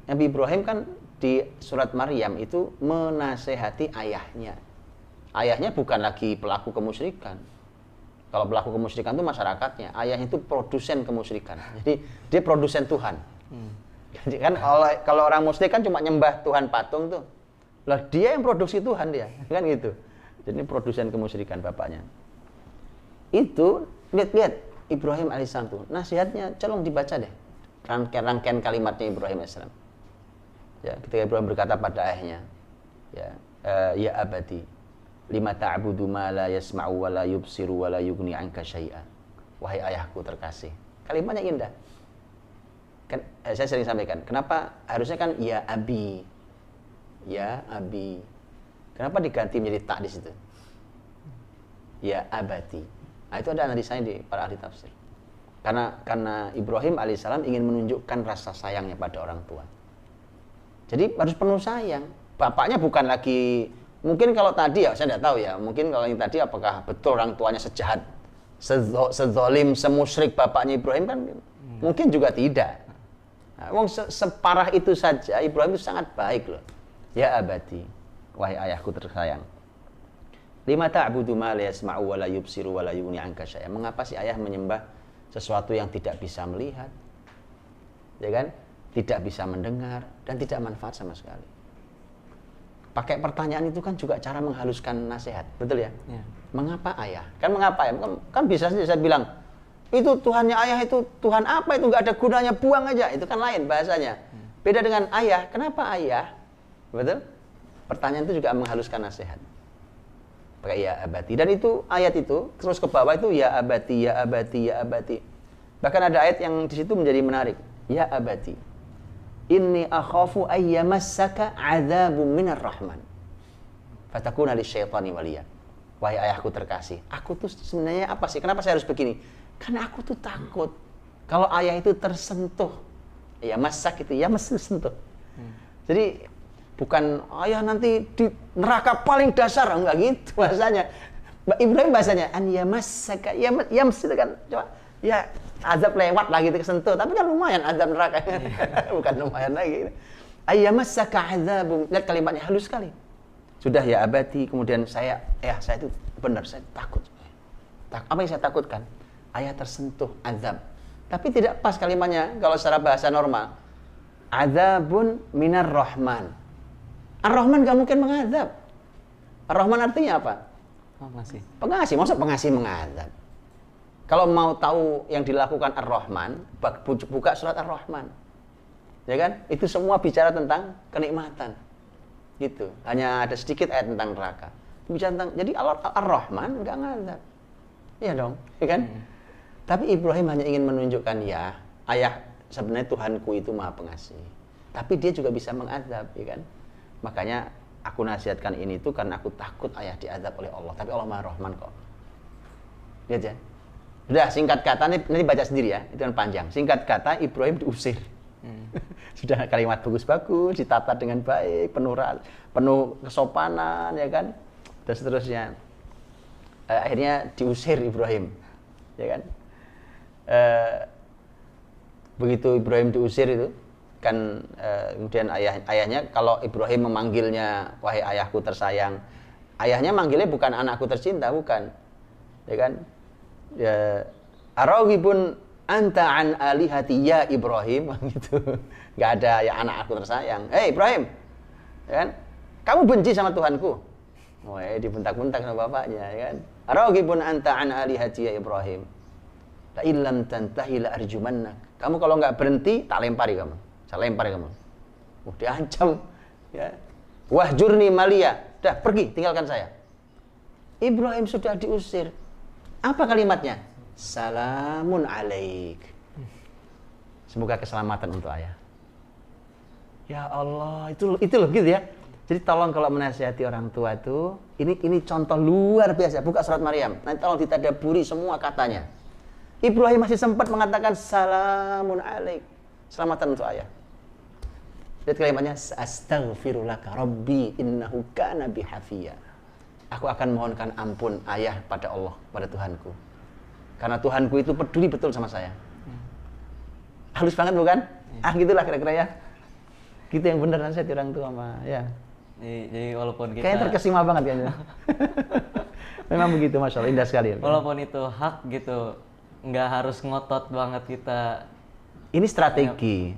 Nabi Ibrahim kan di surat Maryam itu menasehati ayahnya. Ayahnya bukan lagi pelaku kemusyrikan. Kalau pelaku kemusyrikan itu masyarakatnya, ayahnya itu produsen kemusyrikan. Jadi dia produsen Tuhan. Jadi kan kalau orang musyrik kan cuma nyembah Tuhan patung tuh. Lah dia yang produksi Tuhan dia, kan gitu. Jadi produsen kemusyrikan bapaknya. Itu lihat Ibrahim alaihissalam tuh nasihatnya, colong dibaca deh. Rangkaian kalimatnya Ibrahim alaihissalam. Ya, ketika Ibrahim berkata pada ayahnya, ya abadi, lima ta'budu ma la yasma'u wa la yubsiru wa la yughni 'anka syai'a. Wahai ayahku terkasih. Kalimatnya indah. Kan saya sering sampaikan, kenapa harusnya kan ya abi. Ya abi. Kenapa diganti menjadi tak di situ? Ya abati. Nah, itu ada analisa di para ahli tafsir. Karena Ibrahim alaihissalam ingin menunjukkan rasa sayangnya pada orang tua. Jadi harus penuh sayang. Bapaknya bukan lagi, mungkin kalau tadi ya saya tidak tahu ya. Mungkin kalau yang tadi apakah betul orang tuanya sejahat, sezalim, semusyrik bapaknya Ibrahim kan? Mungkin juga tidak. Nah, separah itu saja Ibrahim itu sangat baik loh. Ya abati, wahai ayahku tersayang. Lima ta'budu ma la yasma'u wa la yubsiru wa la yughni 'anka syai'a. Mengapa si ayah menyembah sesuatu yang tidak bisa melihat? Ya kan? Tidak bisa mendengar dan tidak manfaat sama sekali. Pakai pertanyaan itu kan juga cara menghaluskan nasihat, betul ya? Ya. Mengapa ayah? Kan mengapa ya? Kan bisa saja saya bilang, itu Tuhannya ayah itu Tuhan apa itu, nggak ada gunanya, buang aja. Itu kan lain bahasanya. Beda dengan ayah. Kenapa ayah? Betul? Pertanyaan itu juga menghaluskan nasihat. Pakai ya abati. Dan itu ayat itu terus ke bawah itu ya abati, ya abati, ya abati. Bahkan ada ayat yang di situ menjadi menarik. Ya abati, inni akhafu ayyamassaka 'adzabun minar rahman fatakuna lisyaitani waliya. Wahai ayahku terkasih, aku tuh sebenarnya apa sih? Kenapa saya harus begini? Karena aku tuh takut kalau ayah itu tersentuh. Ya masak itu, ya mesti sentuh. Jadi bukan ayah nanti di neraka paling dasar, enggak gitu bahasanya. Ibrahim bahasanya an yamassaka, ya mesti kan coba ya azab lewat lagi itu kesentuh, tapi kan lumayan azab neraka. Bukan lumayan lagi. Ayyamassaka azabum. Lihat kalimatnya halus sekali. Sudah ya abati, kemudian saya itu benar, saya takut. Apa yang saya takutkan? Ayah tersentuh azab. Tapi tidak pas kalimatnya kalau secara bahasa normal. Azabun minar rahman. Ar-Rahman gak mungkin mengazab. Ar-Rahman artinya apa? Pengasih. Pengasih, maksud pengasih mengazab. Kalau mau tahu yang dilakukan Ar-Rahman, buka surat Ar-Rahman. Ya kan? Itu semua bicara tentang kenikmatan. Gitu. Hanya ada sedikit ayat tentang neraka. Bicara tentang, jadi Ar-Rahman enggak ngazab. Iya dong, ya kan? Tapi Ibrahim hanya ingin menunjukkan ya, ayah sebenarnya Tuhanku itu Maha Pengasih. Tapi dia juga bisa mengazab, ya kan? Makanya aku nasihatkan ini tuh karena aku takut ayah diazab oleh Allah. Tapi Allah Maha Rahman kok. Lihat ya. Sudah, singkat kata, nanti baca sendiri ya, itu kan panjang. Singkat kata, Ibrahim diusir. Sudah kalimat bagus-bagus, ditata dengan baik, penuh kesopanan, ya kan, dan seterusnya. Akhirnya diusir Ibrahim, ya kan. Begitu Ibrahim diusir itu, kan kemudian ayahnya, kalau Ibrahim memanggilnya, wahai ayahku tersayang, ayahnya manggilnya bukan anakku tercinta, bukan, ya kan. Ya, araghibun anta an alihati ya Ibrahim, gitu. Nggak ada ya anak aku tersayang. Hei Ibrahim, ya kan? Kamu benci sama Tuhanku. Wah, dibentak-bentak sama bapaknya, ya kan? Araghibun anta an alihati ya Ibrahim. La illam tantahi la arjumannak. Kamu kalau nggak berhenti, tak lempari kamu. Saya lempari kamu. Diancam, ya. Wahjurni maliya. Dah pergi, tinggalkan saya. Ibrahim sudah diusir. Apa kalimatnya? salamun alaik. Semoga keselamatan untuk ayah. Ya Allah, itu loh gitu ya. Jadi tolong kalau menasihati orang tua itu, ini contoh luar biasa. Buka surat Maryam, nanti tolong ditadaburi semua katanya. Ibrahim masih sempat mengatakan salamun alaik, selamatan untuk ayah. Lihat kalimatnya, astaghfirulaka rabbi innahu kana bi hafiya. Aku akan mohonkan ampun ayah pada Allah, pada Tuhanku. Karena Tuhanku itu peduli betul sama saya. Halus banget bukan? Gitulah kira-kira ya. Gitu yang benar nasihati orang tua mah, ya. Jadi walaupun kita Kayaknya terkesima banget kayaknya. Memang begitu, Masya Allah, indah sekali. walaupun itu hak gitu, nggak harus ngotot banget kita. Ini strategi.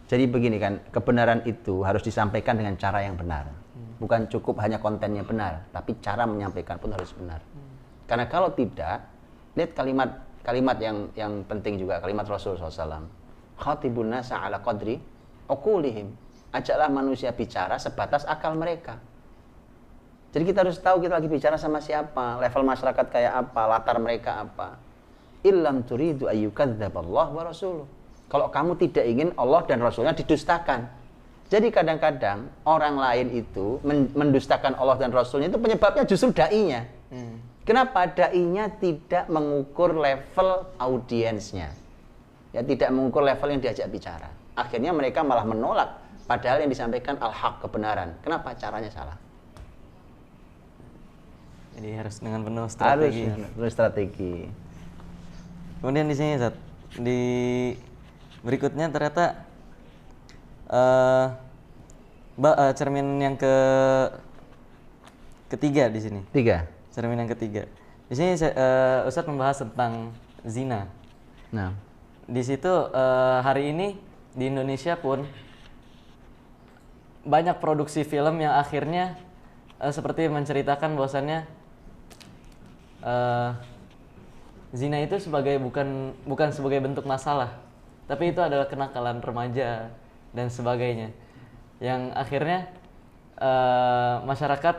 Jadi begini kan, kebenaran itu harus disampaikan dengan cara yang benar. Bukan cukup hanya kontennya benar, tapi cara menyampaikan pun harus benar. Karena kalau tidak, lihat kalimat yang penting juga, kalimat Rasulullah SAW. Khatibun nasa ala qadri uqulihim. Ajaklah manusia bicara sebatas akal mereka. Jadi kita harus tahu kita lagi bicara sama siapa, level masyarakat kayak apa, latar mereka apa. Illam turidu ayyukadzdzaballahu wa rasuluh. Kalau kamu tidak ingin Allah dan Rasulnya didustakan. Jadi kadang-kadang orang lain itu mendustakan Allah dan Rasulnya itu penyebabnya justru da'inya. Kenapa? Da'inya tidak mengukur level audiensnya. Ya, tidak mengukur level yang diajak bicara. Akhirnya mereka malah menolak. Padahal yang disampaikan al-haq, kebenaran. Kenapa? Caranya salah. Jadi harus dengan penuh strategi. Harus penuh strategi. Kemudian di sini Zat, di berikutnya ternyata cermin yang ketiga di sini. 3. Cermin yang ketiga. Di sini Ustadz membahas tentang zina. Nah, Di situ hari ini di Indonesia pun banyak produksi film yang akhirnya seperti menceritakan bahwasannya zina itu bukan sebagai bentuk masalah, tapi itu adalah kenakalan remaja dan sebagainya, yang akhirnya masyarakat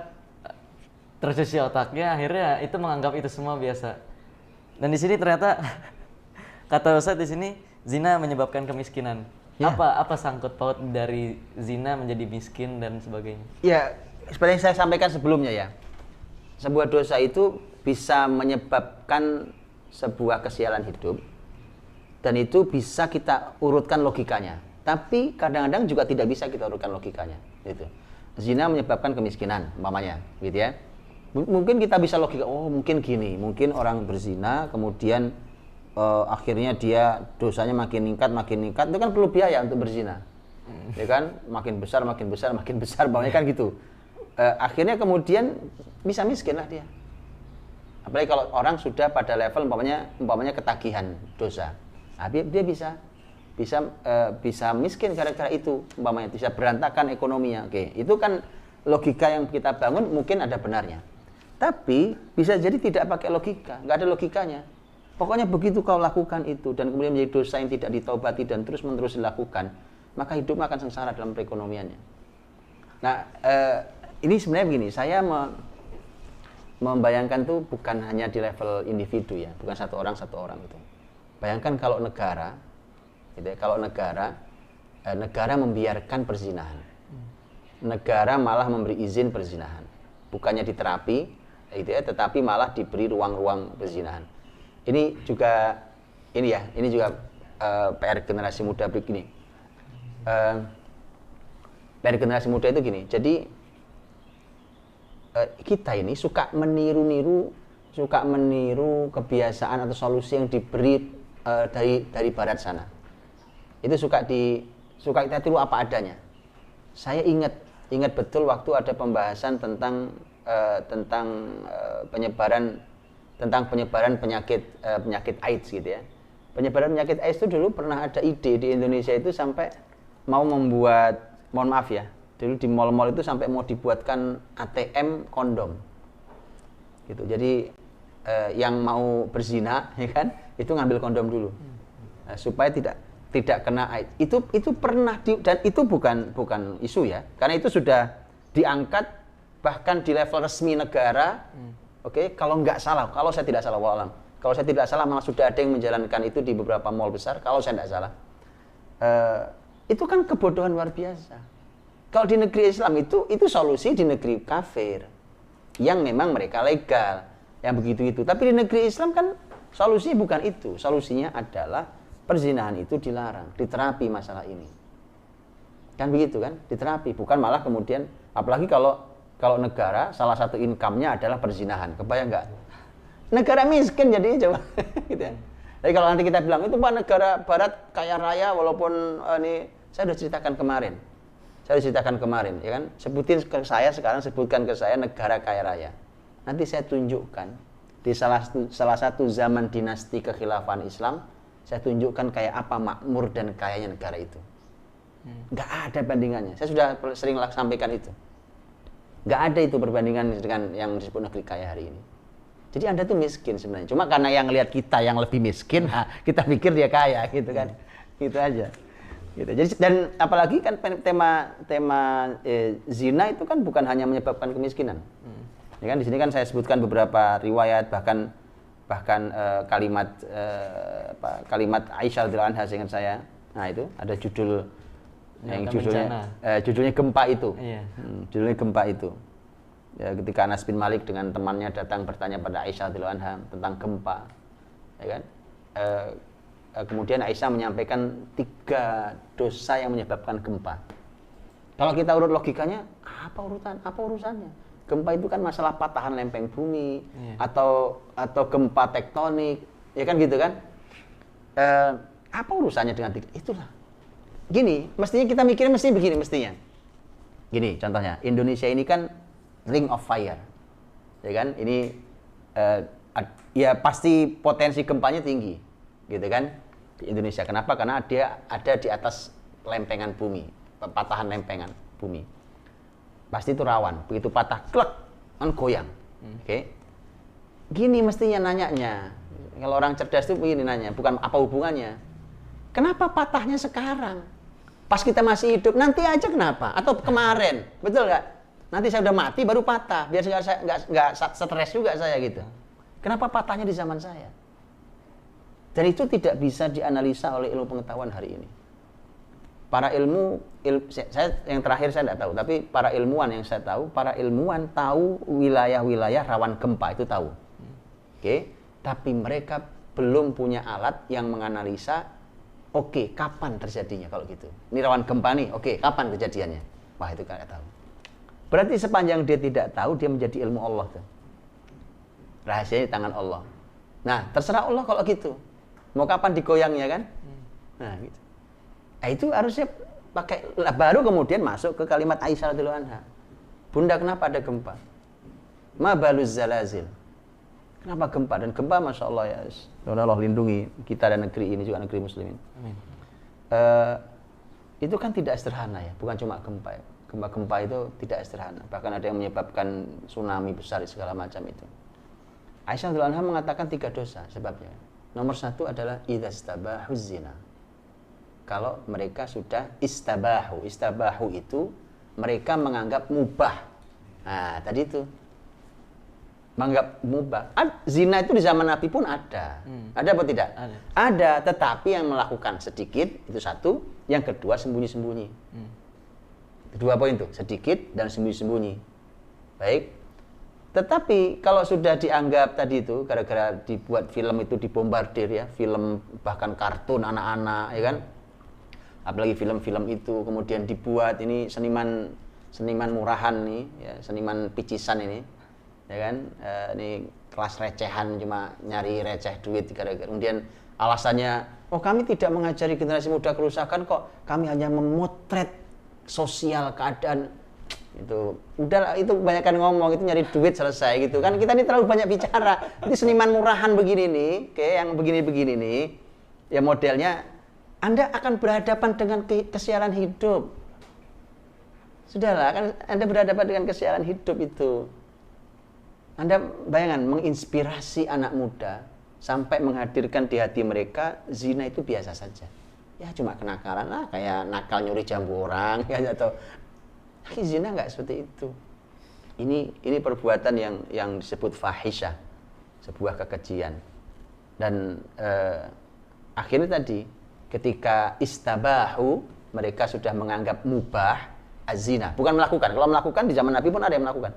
tercuci otaknya, akhirnya itu menganggap itu semua biasa. Dan di sini ternyata kata Ustadz di sini zina menyebabkan kemiskinan. Ya. Apa sangkut paut dari zina menjadi miskin dan sebagainya? ya seperti yang saya sampaikan sebelumnya ya. Sebuah dosa itu bisa menyebabkan sebuah kesialan hidup. Dan itu bisa kita urutkan logikanya. Tapi kadang-kadang juga tidak bisa kita urutkan logikanya. Gitu. Zina menyebabkan kemiskinan, umpamanya, gitu ya. Mungkin kita bisa logika, oh mungkin gini, mungkin orang berzina, kemudian akhirnya dia dosanya makin meningkat, itu kan perlu biaya untuk berzina. Ya kan, makin besar, umpamanya kan gitu. Akhirnya kemudian bisa miskin lah dia. Apalagi kalau orang sudah pada level umpamanya ketagihan dosa. Nah, dia bisa miskin gara-gara itu, umpamanya bisa berantakan ekonominya. Oke, itu kan logika yang kita bangun mungkin ada benarnya. Tapi bisa jadi tidak pakai logika, nggak ada logikanya. Pokoknya begitu kau lakukan itu dan kemudian menjadi dosa yang tidak ditaubati dan terus-menerus dilakukan, maka hidupmu akan sengsara dalam perekonomiannya. Nah, ini sebenarnya begini, saya membayangkan tuh bukan hanya di level individu ya, bukan satu orang itu. Bayangkan kalau negara, gitu ya, kalau negara membiarkan perzinahan, negara malah memberi izin perzinahan, bukannya diterapi, gitu ya, tetapi malah diberi ruang-ruang perzinahan. Ini juga PR generasi muda begini. PR generasi muda itu gini. Jadi kita ini suka meniru kebiasaan atau solusi yang diberi dari barat sana. Itu suka kita tiru apa adanya. Saya ingat betul waktu ada pembahasan tentang penyebaran penyakit AIDS gitu ya. Penyebaran penyakit AIDS itu dulu pernah ada ide di Indonesia itu sampai mau membuat, mohon maaf ya, dulu di mal-mal itu sampai mau dibuatkan ATM kondom. Gitu. Jadi yang mau berzina ya kan, itu ngambil kondom dulu. Supaya tidak kena AIDS. Itu pernah dan itu bukan isu ya. Karena itu sudah diangkat bahkan di level resmi negara. Oke, kalau saya tidak salah, wallah alam. Kalau saya tidak salah malah sudah ada yang menjalankan itu di beberapa mall besar. Kalau saya tidak salah, itu kan kebodohan luar biasa. Kalau di negeri Islam itu solusi di negeri kafir yang memang mereka legal, yang begitu-itu. Tapi di negeri Islam kan solusinya bukan itu. Solusinya adalah perzinahan itu dilarang, diterapi masalah ini. Kan begitu kan? Diterapi, bukan malah kemudian, apalagi kalau negara salah satu income-nya adalah perzinahan. Kebayang nggak? Negara miskin jadi coba gitu ya. Jadi kalau nanti kita bilang itu Pak negara barat kaya raya walaupun ini saya sudah ceritakan kemarin. Ya kan? Sebutkan ke saya negara kaya raya. Nanti saya tunjukkan di salah satu zaman dinasti kekhilafan Islam, saya tunjukkan kayak apa makmur dan kayanya negara itu. Nggak ada bandingannya. Saya sudah sering sampaikan itu. Nggak ada itu perbandingan dengan yang disebut negeri kaya hari ini. Jadi Anda tuh miskin sebenarnya. Cuma karena yang lihat kita yang lebih miskin, kita pikir dia kaya gitu kan. Gitu aja. Gitu. Jadi dan apalagi kan tema zina itu kan bukan hanya menyebabkan kemiskinan. Ya kan di sini kan saya sebutkan beberapa riwayat bahkan kalimat Aisyah radhiyallahu anha seingat saya. Nah, itu ada judulnya gempa itu. Iya. Judulnya gempa itu. Ya, ketika Anas bin Malik dengan temannya datang bertanya pada Aisyah radhiyallahu anha tentang gempa. Ya kan? Kemudian Aisyah menyampaikan 3 dosa yang menyebabkan gempa. Kalau kita urut logikanya, apa urusannya? Gempa itu kan masalah patahan lempeng bumi, atau gempa tektonik, ya kan gitu kan? Apa urusannya dengan itulah? Gini, mestinya kita mikirnya begini mestinya. Gini, contohnya Indonesia ini kan ring of fire, ya kan? Ini ya pasti potensi gempanya tinggi, gitu kan? Di Indonesia. Kenapa? Karena dia ada di atas lempengan bumi, patahan lempengan bumi. Pasti itu rawan. Begitu patah, klek, kan goyang. Oke. Gini mestinya nanyanya. Kalau orang cerdas itu begini nanya, bukan apa hubungannya. Kenapa patahnya sekarang? Pas kita masih hidup, nanti aja kenapa? Atau kemarin, betul nggak? Nanti saya udah mati baru patah, biar saya nggak stres juga saya gitu. Kenapa patahnya di zaman saya? Dan itu tidak bisa dianalisa oleh ilmu pengetahuan hari ini. Para saya yang terakhir saya tidak tahu, tapi para ilmuwan yang saya tahu, para ilmuwan tahu wilayah-wilayah rawan gempa itu tahu. Oke, tapi mereka belum punya alat yang menganalisa, oke, kapan terjadinya kalau gitu. Ini rawan gempa nih, oke, kapan kejadiannya? Wah, itu nggak tahu. Berarti sepanjang dia tidak tahu, dia menjadi ilmu Allah tuh. Rahasianya di tangan Allah. Nah, terserah Allah kalau gitu. Mau kapan digoyangnya kan? Nah, gitu. Nah, itu harusnya pakai, baru kemudian masuk ke kalimat Aisyah radhiyallahu anha. Bunda, kenapa ada gempa? Ma baluz zalazil. Kenapa gempa? Dan gempa, masya Allah ya, Allah lindungi kita dan negeri ini juga negeri muslimin. Amin. Itu kan tidak sederhana ya, bukan cuma gempa ya. Gempa-gempa itu tidak sederhana. Bahkan ada yang menyebabkan tsunami besar segala macam itu. Aisyah radhiyallahu anha mengatakan 3 dosa sebabnya. Nomor 1 adalah idzastabahu zina. Kalau mereka sudah istabahu itu mereka menganggap mubah. Nah, tadi itu menganggap mubah. Zina itu di zaman Nabi pun ada. Ada apa tidak? Ada, tetapi yang melakukan sedikit itu 1, yang kedua sembunyi-sembunyi. 2 poin tuh, sedikit dan sembunyi-sembunyi. Baik. Tetapi kalau sudah dianggap tadi itu gara-gara dibuat film itu dibombardir ya, film bahkan kartun anak-anak ya kan. Apalagi film-film itu kemudian dibuat ini seniman murahan nih ya, seniman picisan ini. Ya kan? Ini kelas recehan cuma nyari receh duit gara-gara. Kemudian alasannya, "Oh, kami tidak mengajari generasi muda kerusakan kok. Kami hanya memotret sosial keadaan." Itu udah, itu kebanyakan ngomong, itu nyari duit selesai gitu kan. Kita ini terlalu banyak bicara. Ini seniman murahan begini nih, kayak yang begini-begini nih, ya modelnya Anda akan berhadapan dengan kesialan hidup. Sudahlah, kan Anda berhadapan dengan kesialan hidup itu. Anda bayangkan menginspirasi anak muda sampai menghadirkan di hati mereka zina itu biasa saja. Ya cuma kenakalan lah, kayak nakal nyuri jambu orang ya, atau zina nggak seperti itu. Ini perbuatan yang disebut fahisyah, sebuah kekejian. Dan akhirnya tadi ketika istabahu, mereka sudah menganggap mubah azina, bukan melakukan. Kalau melakukan di zaman Nabi pun ada yang melakukan.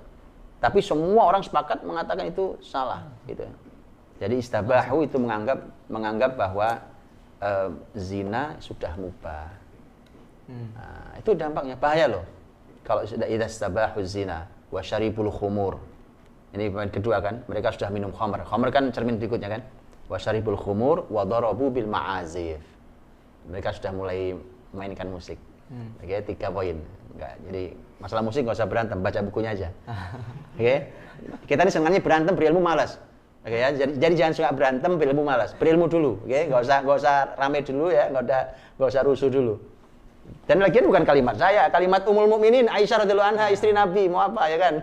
Tapi semua orang sepakat mengatakan itu salah gitu. Jadi istabahu itu menganggap bahwa zina sudah mubah. Nah, itu dampaknya bahaya loh. Kalau sudah istabahu zina wa syaribul khumur. Ini poin kedua kan, mereka sudah minum khamr. Khamr kan cermin berikutnya kan. Wa syaribul khumur wa darabu bil ma'azif. Mereka sudah mulai mainkan musik. Oke, 3 poin. Enggak, jadi masalah musik nggak usah berantem, baca bukunya aja. Oke. Kita ini sebenarnya berantem berilmu malas. Oke ya, jadi jangan suka berantem berilmu malas. Berilmu dulu, oke? Nggak usah rame dulu ya, nggak usah rusuh dulu. Dan lagian bukan kalimat saya, kalimat Ummul Mukminin Aisyah radhiyallahu anha, istri Nabi, mau apa ya kan?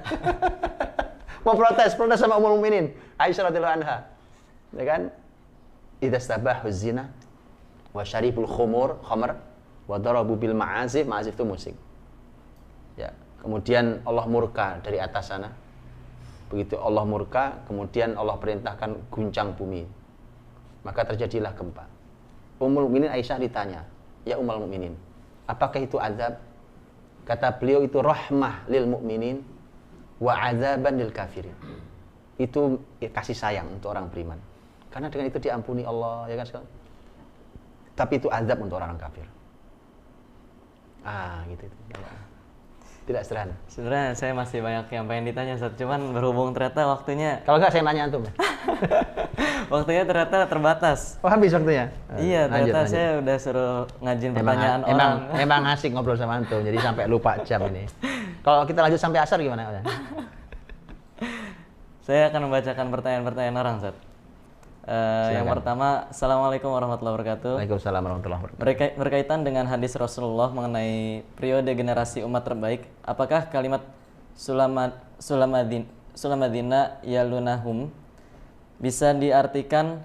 Mau protes sama Ummul Mukminin Aisyah radhiyallahu anha. Ya kan? Idza stabahu zina wa syaribul khamr wa darabu bil ma'azif itu musik. Ya, kemudian Allah murka dari atas sana. Begitu Allah murka, kemudian Allah perintahkan guncang bumi. Maka terjadilah gempa. Ummul Mukminin Aisyah ditanya, "Ya Ummul Mukminin, apakah itu azab?" Kata beliau, itu rahmah lil mukminin wa azaban lil kafirin. Itu kasih sayang untuk orang beriman. Karena dengan itu diampuni Allah, ya kan sekali. Tapi itu azab untuk orang kafir. Gitu. Tidak sederhana. Sebenarnya saya masih banyak yang pengen ditanya, Ustaz. Cuman berhubung ternyata waktunya... Kalau enggak saya nanya antum. Waktunya ternyata terbatas. Oh, habis waktunya? Iya, ternyata lanjut. saya udah suruh ngajin pertanyaan orang. Emang asik ngobrol sama antum, jadi sampai lupa jam ini. Kalau kita lanjut sampai asar gimana? Saya akan membacakan pertanyaan-pertanyaan orang, Ustaz. Yang pertama, Assalamualaikum warahmatullahi wabarakatuh. Waalaikumsalam warahmatullahi wabarakatuh. Berkaitan dengan hadis Rasulullah mengenai periode generasi umat terbaik, apakah kalimat sulamadina yalunahum bisa diartikan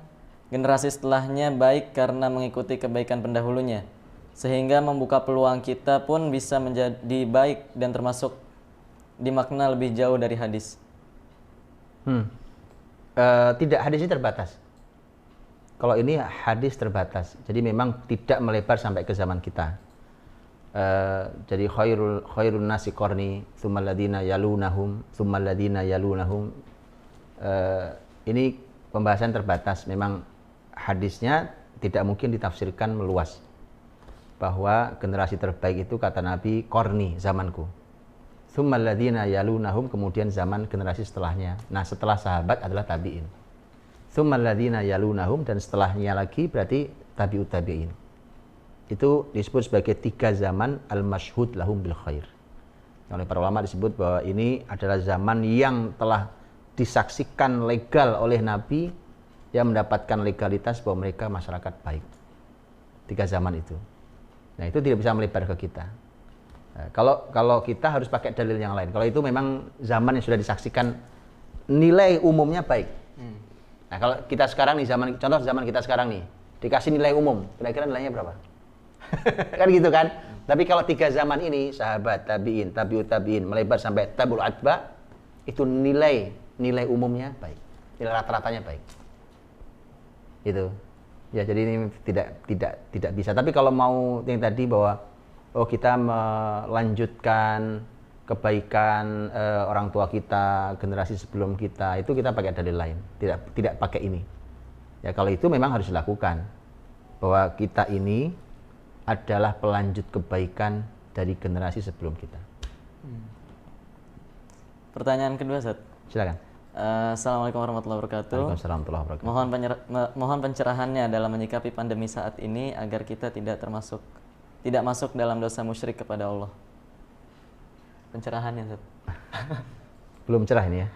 generasi setelahnya baik karena mengikuti kebaikan pendahulunya, sehingga membuka peluang kita pun bisa menjadi baik dan termasuk dimakna lebih jauh dari hadis? Tidak, hadis ini terbatas. Kalau ini hadis terbatas, jadi memang tidak melebar sampai ke zaman kita. Jadi khairun nasi qarni, tsummal ladzina yalunahum, tsummal ladzina yalunahum. Ini pembahasan terbatas. Memang hadisnya tidak mungkin ditafsirkan meluas. Bahwa generasi terbaik itu kata Nabi qarni, zamanku. Tsummal ladzina yalunahum, kemudian zaman generasi setelahnya. Nah, setelah sahabat adalah tabi'in. Tsummal ladzina yalunahum, dan setelahnya lagi berarti tabi'ut tabi'in. Itu disebut sebagai 3 zaman al-masyhud lahum bil khair. Oleh para ulama disebut bahwa ini adalah zaman yang telah disaksikan legal oleh Nabi, yang mendapatkan legalitas bahwa mereka masyarakat baik. 3 zaman itu. Nah, itu tidak bisa melebar ke kita. Nah, kalau kita harus pakai dalil yang lain. Kalau itu memang zaman yang sudah disaksikan nilai umumnya baik. Nah, kalau kita sekarang nih, contoh zaman kita sekarang nih, dikasih nilai umum, kira-kira nilainya berapa? Kan gitu kan? Tapi kalau 3 zaman ini, sahabat, tabi'in, tabi'ut tabi'in, melebar sampai tabi'ul atba, itu nilai umumnya baik. Nilai rata-ratanya baik. Gitu. Ya, jadi ini tidak bisa. Tapi kalau mau yang tadi bahwa kita melanjutkan kebaikan orang tua kita, generasi sebelum kita, itu kita pakai dalil lain, tidak pakai ini. Ya, kalau itu memang harus dilakukan, bahwa kita ini adalah pelanjut kebaikan dari generasi sebelum kita. Pertanyaan kedua, Ustaz. Silakan. Assalamualaikum warahmatullahi wabarakatuh. Waalaikumsalam warahmatullahi wabarakatuh. Mohon pencerahannya dalam menyikapi pandemi saat ini agar kita tidak masuk dalam dosa musyrik kepada Allah. Pencerahannya, Ustaz. Belum cerah ini ya.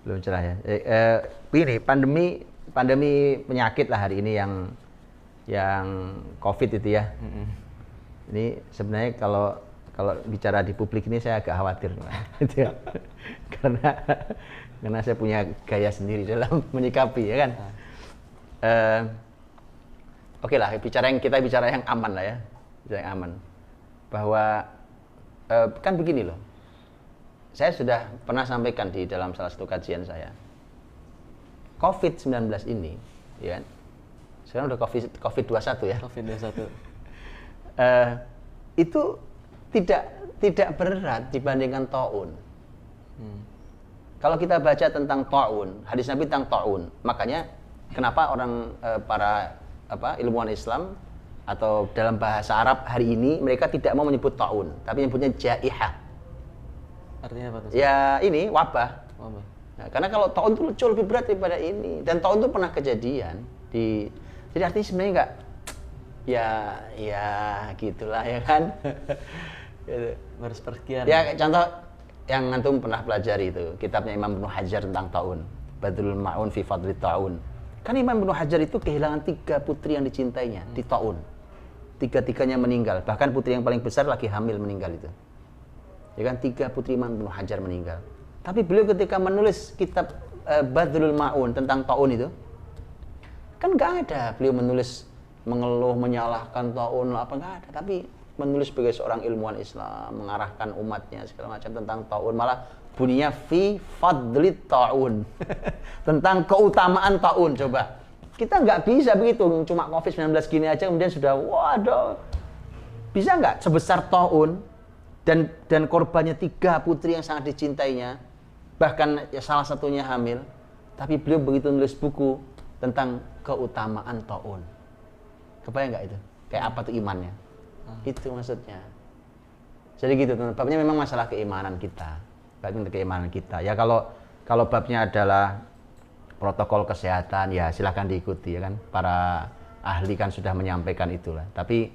Belum cerah ya. Ini pandemi penyakit lah hari ini yang COVID itu ya. Ini sebenarnya kalau bicara di publik ini saya agak khawatir, gitu ya. karena saya punya gaya sendiri dalam menyikapi, ya kan. Oke lah, kita bicara yang aman lah ya, yang aman. Bahwa kan begini loh, saya sudah pernah sampaikan di dalam salah satu kajian saya, COVID-19 ini ya kan? Sekarang udah COVID-21 ya. COVID-21. Itu tidak berat dibandingkan taun. Kalau kita baca tentang taun, hadis Nabi tentang taun, makanya kenapa orang para ilmuwan Islam atau dalam bahasa Arab hari ini mereka tidak mau menyebut taun, tapi menyebutnya jaihah. Artinya apa tuh? Ya ini wabah. Wabah. Nah, karena kalau taun itu jauh lebih berat daripada ini, dan taun itu pernah kejadian jadi artinya sebenarnya enggak ya gitulah ya kan. Gitu. Bersepersekian. Ya contoh yang antum pernah pelajari itu kitabnya Imam Ibnu Hajar tentang taun, Badrul Ma'un fi Fadli Taun. Kan Imam Ibnu Hajar itu kehilangan 3 putri yang dicintainya di taun. 3-tiganya meninggal, bahkan putri yang paling besar lagi hamil meninggal itu. Ya kan 3 putri Imam Ibnu Hajar meninggal. Tapi beliau ketika menulis kitab Badrul Ma'un tentang taun itu kan nggak ada beliau menulis mengeluh menyalahkan taun apa nggak ada, tapi menulis sebagai seorang ilmuwan Islam mengarahkan umatnya segala macam tentang taun, malah bunyinya fi fadli taun tentang keutamaan taun. Coba kita nggak bisa begitu, cuma COVID-19 gini aja kemudian sudah waduh, bisa nggak sebesar taun dan korbannya 3 putri yang sangat dicintainya, bahkan ya salah satunya hamil, tapi beliau begitu nulis buku tentang keutamaan taun. Kebayang nggak itu? Kayak apa tuh imannya? Itu maksudnya. Jadi gitu teman. Babnya memang masalah keimanan kita. Babnya keimanan kita. Ya kalau babnya adalah protokol kesehatan, ya silahkan diikuti ya kan. Para ahli kan sudah menyampaikan itulah. Tapi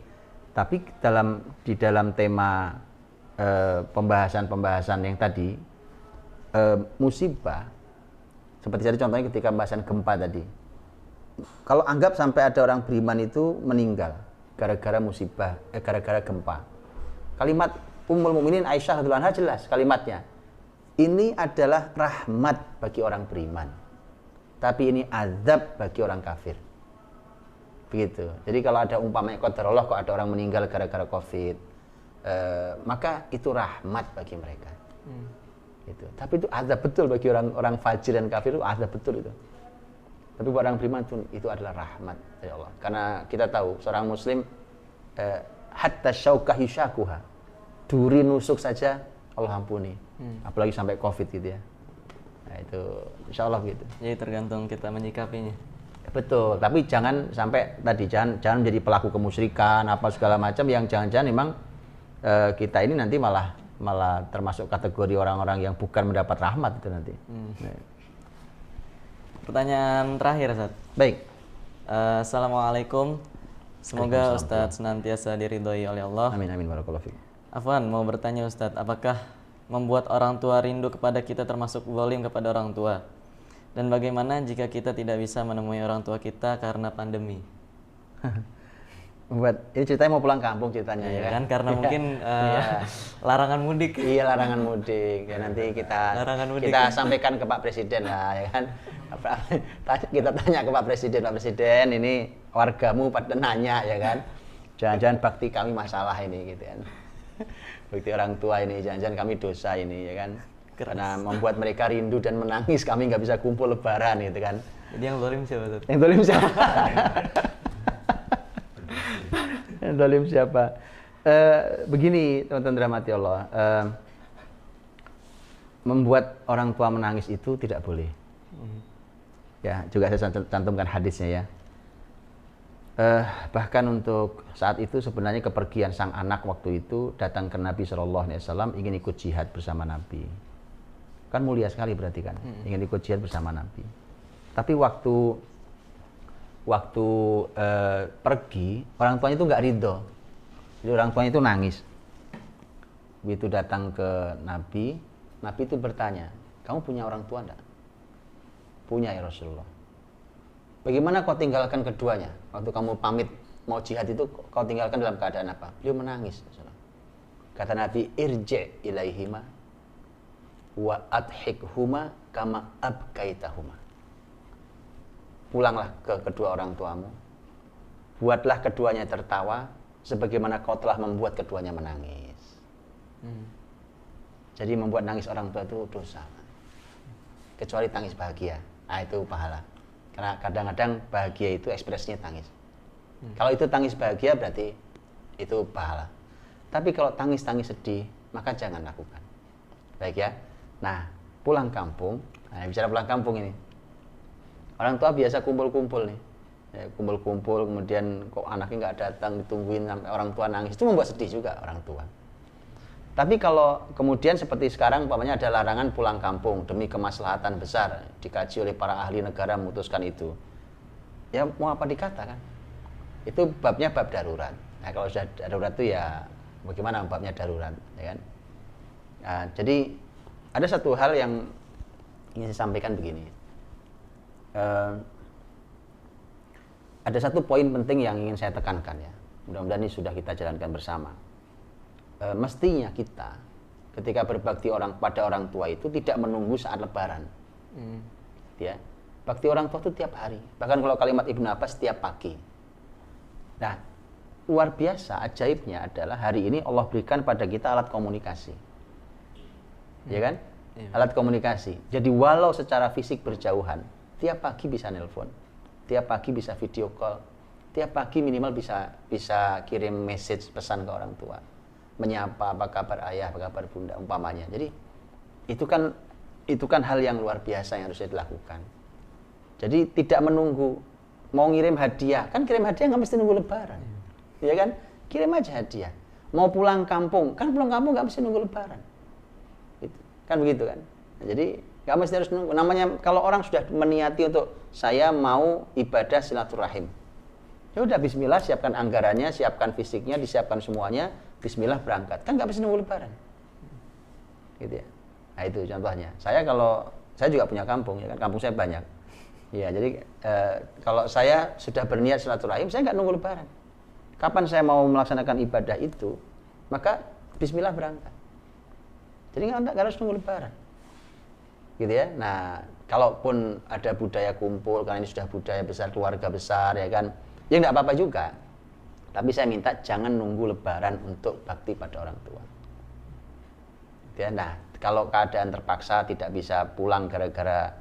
di dalam tema pembahasan yang tadi musibah, seperti tadi contohnya ketika pembahasan gempa tadi. Kalau anggap sampai ada orang beriman itu meninggal gara-gara musibah, gara-gara gempa. Kalimat Ummul Mukminin Aisyah radhiyallahu anha jelas kalimatnya. Ini adalah rahmat bagi orang beriman. Tapi ini azab bagi orang kafir. Begitu. Jadi kalau ada umpamanya qadarullah kok ada orang meninggal gara-gara Covid, maka itu rahmat bagi mereka. Gitu. Tapi itu azab betul bagi orang fajir dan kafir, itu azab betul itu. Tapi buat orang beriman itu adalah rahmat dari Allah. Karena kita tahu seorang muslim hatta syaukah yushakuha. Duri nusuk saja Allah ampuni. Apalagi sampai Covid gitu ya. Nah itu insya Allah gitu. Jadi tergantung kita menyikapinya. Betul, tapi jangan sampai tadi jangan menjadi pelaku kemusyrikan apa segala macam yang jangan-jangan memang kita ini nanti malah termasuk kategori orang-orang yang bukan mendapat rahmat itu nanti. Nah. Pertanyaan terakhir, Ustaz. Baik. Assalamualaikum. Semoga Ustadz senantiasa diridhoi oleh Allah. Amin amin barakallahu fiik. Afwan, mau bertanya Ustadz, apakah membuat orang tua rindu kepada kita termasuk zalim kepada orang tua? Dan bagaimana jika kita tidak bisa menemui orang tua kita karena pandemi? Ini ceritanya mau pulang kampung ceritanya ya kan? Karena mungkin larangan mudik. Iya, larangan mudik. Ya nanti kita sampaikan ke Pak Presiden lah ya kan. Kita tanya ke Pak Presiden, ini wargamu pada nanya ya kan. Jangan-jangan bakti kami masalah ini gitu kan. Bakti orang tua ini, jangan-jangan kami dosa ini ya kan. Karena membuat mereka rindu dan menangis, kami nggak bisa kumpul lebaran gitu kan. Jadi yang zalim siapa tuh? Yang zalim siapa? Yang zalim siapa? Begini teman-teman dirahmati Allah, membuat orang tua menangis itu tidak boleh. Ya, juga saya cantumkan hadisnya ya. Bahkan untuk saat itu sebenarnya kepergian sang anak waktu itu datang ke Nabi SAW ingin ikut jihad bersama Nabi. Kan mulia sekali berarti kan, ingin ikut jihad bersama Nabi. Tapi waktu pergi, orang tuanya itu nggak ridho. Jadi orang tuanya itu nangis. Begitu datang ke Nabi, Nabi itu bertanya, kamu punya orang tua enggak? Punya ya Rasulullah. Bagaimana kau tinggalkan keduanya? Waktu kamu pamit mau jihad itu kau tinggalkan dalam keadaan apa? Beliau menangis. Kata Nabi, irji' ilaihima wa adhikhuma kama abkaitahuma. Pulanglah ke kedua orang tuamu. Buatlah keduanya tertawa sebagaimana kau telah membuat keduanya menangis. Jadi membuat nangis orang tua itu dosa. Kecuali tangis bahagia. Nah itu pahala. Karena kadang-kadang bahagia itu ekspresinya tangis. Kalau itu tangis bahagia berarti itu pahala. Tapi kalau tangis-tangis sedih, maka jangan lakukan. Baik ya. Nah, pulang kampung. Nah, bicara pulang kampung ini. Orang tua biasa kumpul-kumpul nih. Ya, kumpul-kumpul, kemudian kok anaknya nggak datang, ditungguin sampai orang tua nangis. Itu membuat sedih juga orang tua. Tapi kalau kemudian seperti sekarang, umpamanya ada larangan pulang kampung demi kemaslahatan besar, dikaji oleh para ahli negara memutuskan itu. Ya mau apa dikatakan? Itu babnya bab darurat. Nah, kalau sudah darurat itu ya bagaimana babnya darurat, ya kan? Nah, jadi ada satu hal yang ingin saya sampaikan begini. Ada satu poin penting yang ingin saya tekankan ya. Mudah-mudahan ini sudah kita jalankan bersama. Mestinya kita ketika berbakti pada orang tua itu tidak menunggu saat lebaran. Ya. Bakti orang tua itu tiap hari. Bahkan kalau kalimat Ibnu Abbas setiap pagi. Nah, luar biasa ajaibnya adalah hari ini Allah berikan pada kita alat komunikasi. Ya kan? Alat komunikasi. Jadi walau secara fisik berjauhan, tiap pagi bisa nelpon, tiap pagi bisa video call, tiap pagi minimal bisa kirim message pesan ke orang tua, menyapa apa kabar ayah, apa kabar bunda umpamanya. Jadi itu kan hal yang luar biasa yang harus dilakukan. Jadi tidak menunggu mau ngirim hadiah, kan kirim hadiah nggak mesti nunggu lebaran, ya kan? Kirim aja hadiah. Mau pulang kampung, kan pulang kampung nggak mesti nunggu lebaran, gitu. Kan begitu kan? Nah, jadi nggak mesti harus nunggu. Namanya kalau orang sudah meniati untuk saya mau ibadah silaturahim, ya udah Bismillah, siapkan anggarannya, siapkan fisiknya, disiapkan semuanya, Bismillah berangkat. Kan nggak mesti nunggu lebaran, gitu ya. Nah itu contohnya. Saya juga punya kampung, ya kan? Kampung saya banyak. Ya jadi kalau saya sudah berniat silaturahim, saya nggak nunggu lebaran. Kapan saya mau melaksanakan ibadah itu, maka Bismillah berangkat. Jadi nggak harus nunggu lebaran, gitu ya. Nah, kalaupun ada budaya kumpul, karena ini sudah budaya besar, keluarga besar, ya kan, ya nggak apa-apa juga. Tapi saya minta jangan nunggu lebaran untuk bakti pada orang tua. Ya, nah, kalau keadaan terpaksa tidak bisa pulang gara-gara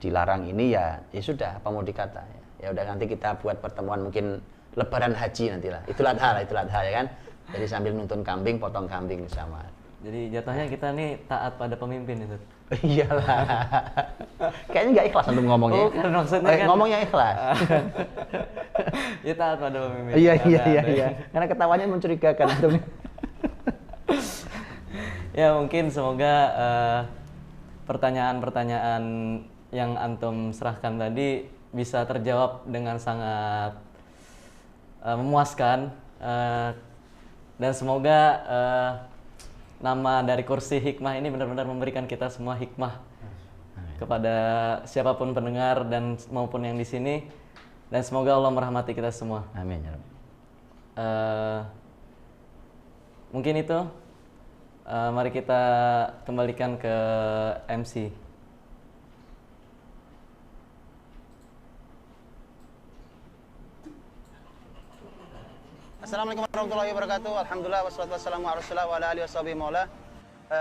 dilarang ini ya sudah, apa mau dikata ya. Ya udah nanti kita buat pertemuan mungkin lebaran haji nantilah. Idul Adha ya kan. Jadi sambil nonton kambing, potong kambing sama. Jadi jatuhnya kita nih taat pada pemimpin itu. Iyalah. Kayaknya nggak ikhlas untuk ngomongnya. Oh, kan maksudnya kan ngomongnya ikhlas. Ya taat pada pemimpin. Iya. Karena ketawanya mencurigakan antum. Ya mungkin semoga pertanyaan-pertanyaan yang antum serahkan tadi bisa terjawab dengan sangat memuaskan, dan semoga nama dari kursi hikmah ini benar-benar memberikan kita semua hikmah kepada siapapun pendengar dan maupun yang di sini, dan semoga Allah merahmati kita semua. Amin ya Rabbi. Mungkin itu, mari kita kembalikan ke MC. Assalamualaikum warahmatullahi wabarakatuh. Alhamdulillah wassalatu wassalamu ala Rasulillah wa ala alihi washabihi maula.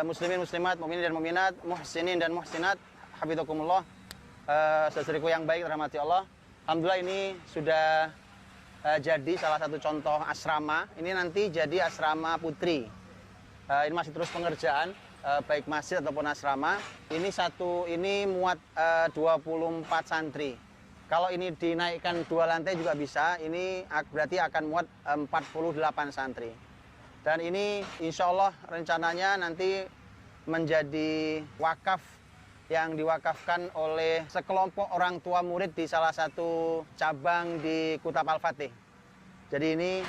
Muslimin muslimat, mukminin dan mukminat, muhsinin dan muhsinat, hafizakumullah. Saudariku yang baik rahmati Allah. Alhamdulillah ini sudah jadi salah satu contoh asrama. Ini nanti jadi asrama putri. Ini masih terus pengerjaan, baik masjid ataupun asrama. Ini muat 24 santri. Kalau ini dinaikkan 2 lantai juga bisa, ini berarti akan muat 48 santri. Dan ini insya Allah rencananya nanti menjadi wakaf yang diwakafkan oleh sekelompok orang tua murid di salah satu cabang di Kutab Al-Fatih. Jadi ini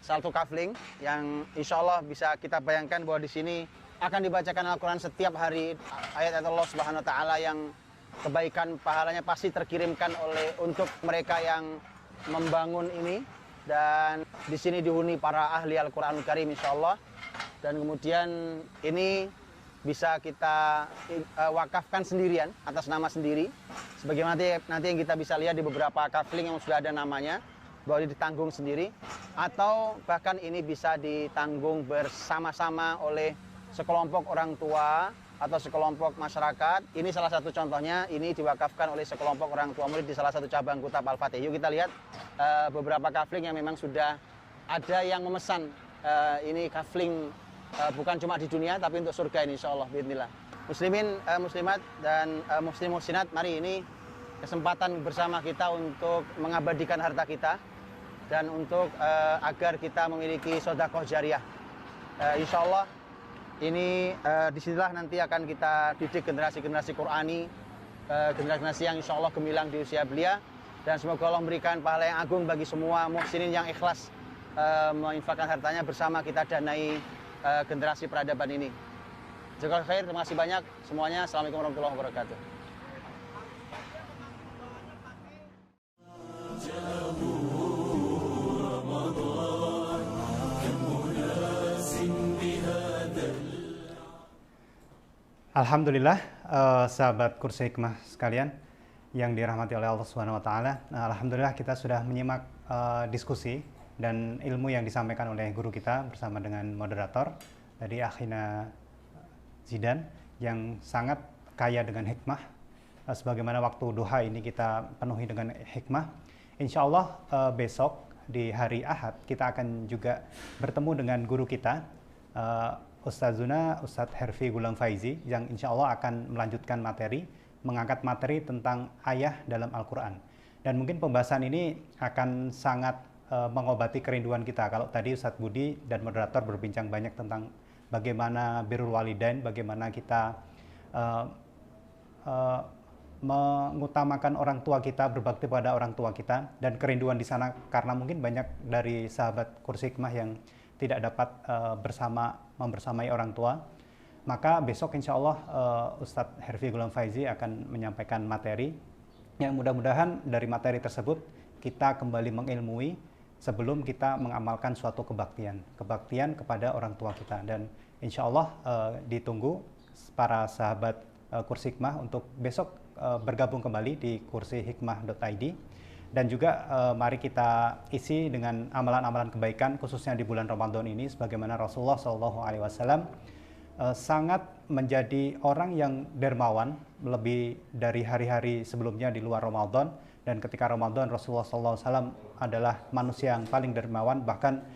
satu kafling yang insya Allah bisa kita bayangkan bahwa di sini akan dibacakan Al-Quran setiap hari, ayat-ayat Allah Subhanahu Wa Taala yang kebaikan pahalanya pasti terkirimkan untuk mereka yang membangun ini, dan di sini dihuni para ahli Al-Qur'anul Karim insyaallah. Dan kemudian ini bisa kita wakafkan sendirian atas nama sendiri, sebagaimana nanti yang kita bisa lihat di beberapa kafling yang sudah ada namanya, bahwa ditanggung sendiri, atau bahkan ini bisa ditanggung bersama-sama oleh sekelompok orang tua atau sekelompok masyarakat. Ini salah satu contohnya, ini diwakafkan oleh sekelompok orang tua murid di salah satu cabang Kutab Al-Fatih. Yuk kita lihat beberapa kafling yang memang sudah ada yang memesan. Ini kafling bukan cuma di dunia tapi untuk surga ini insyaallah bismillah. Muslimin, muslimat dan muslim-muslimat, mari ini kesempatan bersama kita untuk mengabadikan harta kita dan untuk agar kita memiliki sedekah jariah. Insyaallah ini disinilah nanti akan kita didik generasi-generasi Qurani, generasi yang insya Allah gemilang di usia belia, dan semoga Allah memberikan pahala yang agung bagi semua muhsinin yang ikhlas menginfakkan hartanya bersama kita danai generasi peradaban ini. Jazakallahu khair, terima kasih banyak semuanya. Assalamualaikum warahmatullahi wabarakatuh. Alhamdulillah, sahabat Kursi Hikmah sekalian yang dirahmati oleh Allah Subhanahu wa taala. Alhamdulillah kita sudah menyimak diskusi dan ilmu yang disampaikan oleh guru kita bersama dengan moderator tadi Akhina Zidan yang sangat kaya dengan hikmah. Sebagaimana waktu duha ini kita penuhi dengan hikmah. Insya Allah besok di hari Ahad kita akan juga bertemu dengan guru kita Ustazuna Ustadz Herfi Gulam Faizi yang insya Allah akan melanjutkan materi, mengangkat materi tentang ayah dalam Al-Quran. Dan mungkin pembahasan ini akan sangat mengobati kerinduan kita. Kalau tadi Ustadz Budi dan moderator berbincang banyak tentang bagaimana birrul walidain, bagaimana kita mengutamakan orang tua kita, berbakti pada orang tua kita, dan kerinduan di sana karena mungkin banyak dari sahabat Kursi Hikmah yang tidak dapat membersamai orang tua. Maka besok insya Allah Ustadz Herfi Gulam Faizi akan menyampaikan materi yang mudah-mudahan dari materi tersebut kita kembali mengilmui sebelum kita mengamalkan suatu kebaktian kepada orang tua kita. Dan insya Allah ditunggu para sahabat Kursi Hikmah untuk besok bergabung kembali di kursihikmah.id. Dan juga mari kita isi dengan amalan-amalan kebaikan khususnya di bulan Ramadan ini, sebagaimana Rasulullah SAW sangat menjadi orang yang dermawan lebih dari hari-hari sebelumnya di luar Ramadan, dan ketika Ramadan Rasulullah SAW adalah manusia yang paling dermawan, bahkan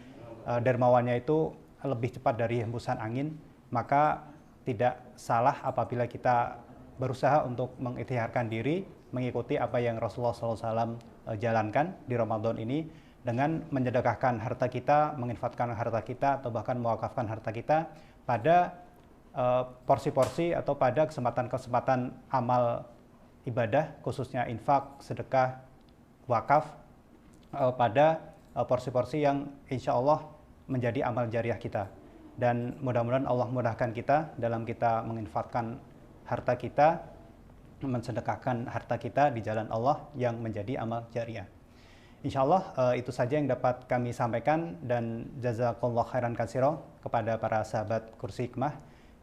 dermawannya itu lebih cepat dari hembusan angin. Maka tidak salah apabila kita berusaha untuk mengikhtiarkan diri mengikuti apa yang Rasulullah SAW jalankan di Ramadan ini dengan menyedekahkan harta kita, menginfakkan harta kita, atau bahkan mewakafkan harta kita pada porsi-porsi atau pada kesempatan-kesempatan amal ibadah, khususnya infak, sedekah, wakaf, pada porsi-porsi yang insya Allah menjadi amal jariah kita. Dan mudah-mudahan Allah mudahkan kita dalam kita menginfakkan harta kita, mensedekahkan harta kita di jalan Allah yang menjadi amal jariah. Insya Allah itu saja yang dapat kami sampaikan, dan jazakallahu khairan katsira kepada para sahabat Kursi Hikmah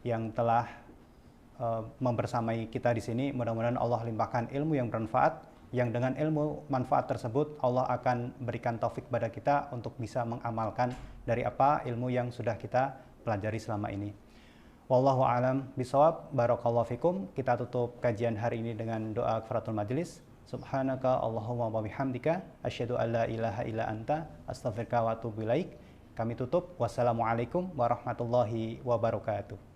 yang telah membersamai kita di sini. Mudah-mudahan Allah limpahkan ilmu yang bermanfaat, yang dengan ilmu manfaat tersebut Allah akan berikan taufik pada kita untuk bisa mengamalkan dari apa ilmu yang sudah kita pelajari selama ini. Wallahu a'lam bishawab. Barakallahu fikum. Kita tutup kajian hari ini dengan doa kafaratul majelis. Subhanaka Allahumma wa bihamdika asyhadu an la ilaha illa anta astaghfiruka wa atubu ilaik. Kami tutup. Wassalamualaikum warahmatullahi wabarakatuh.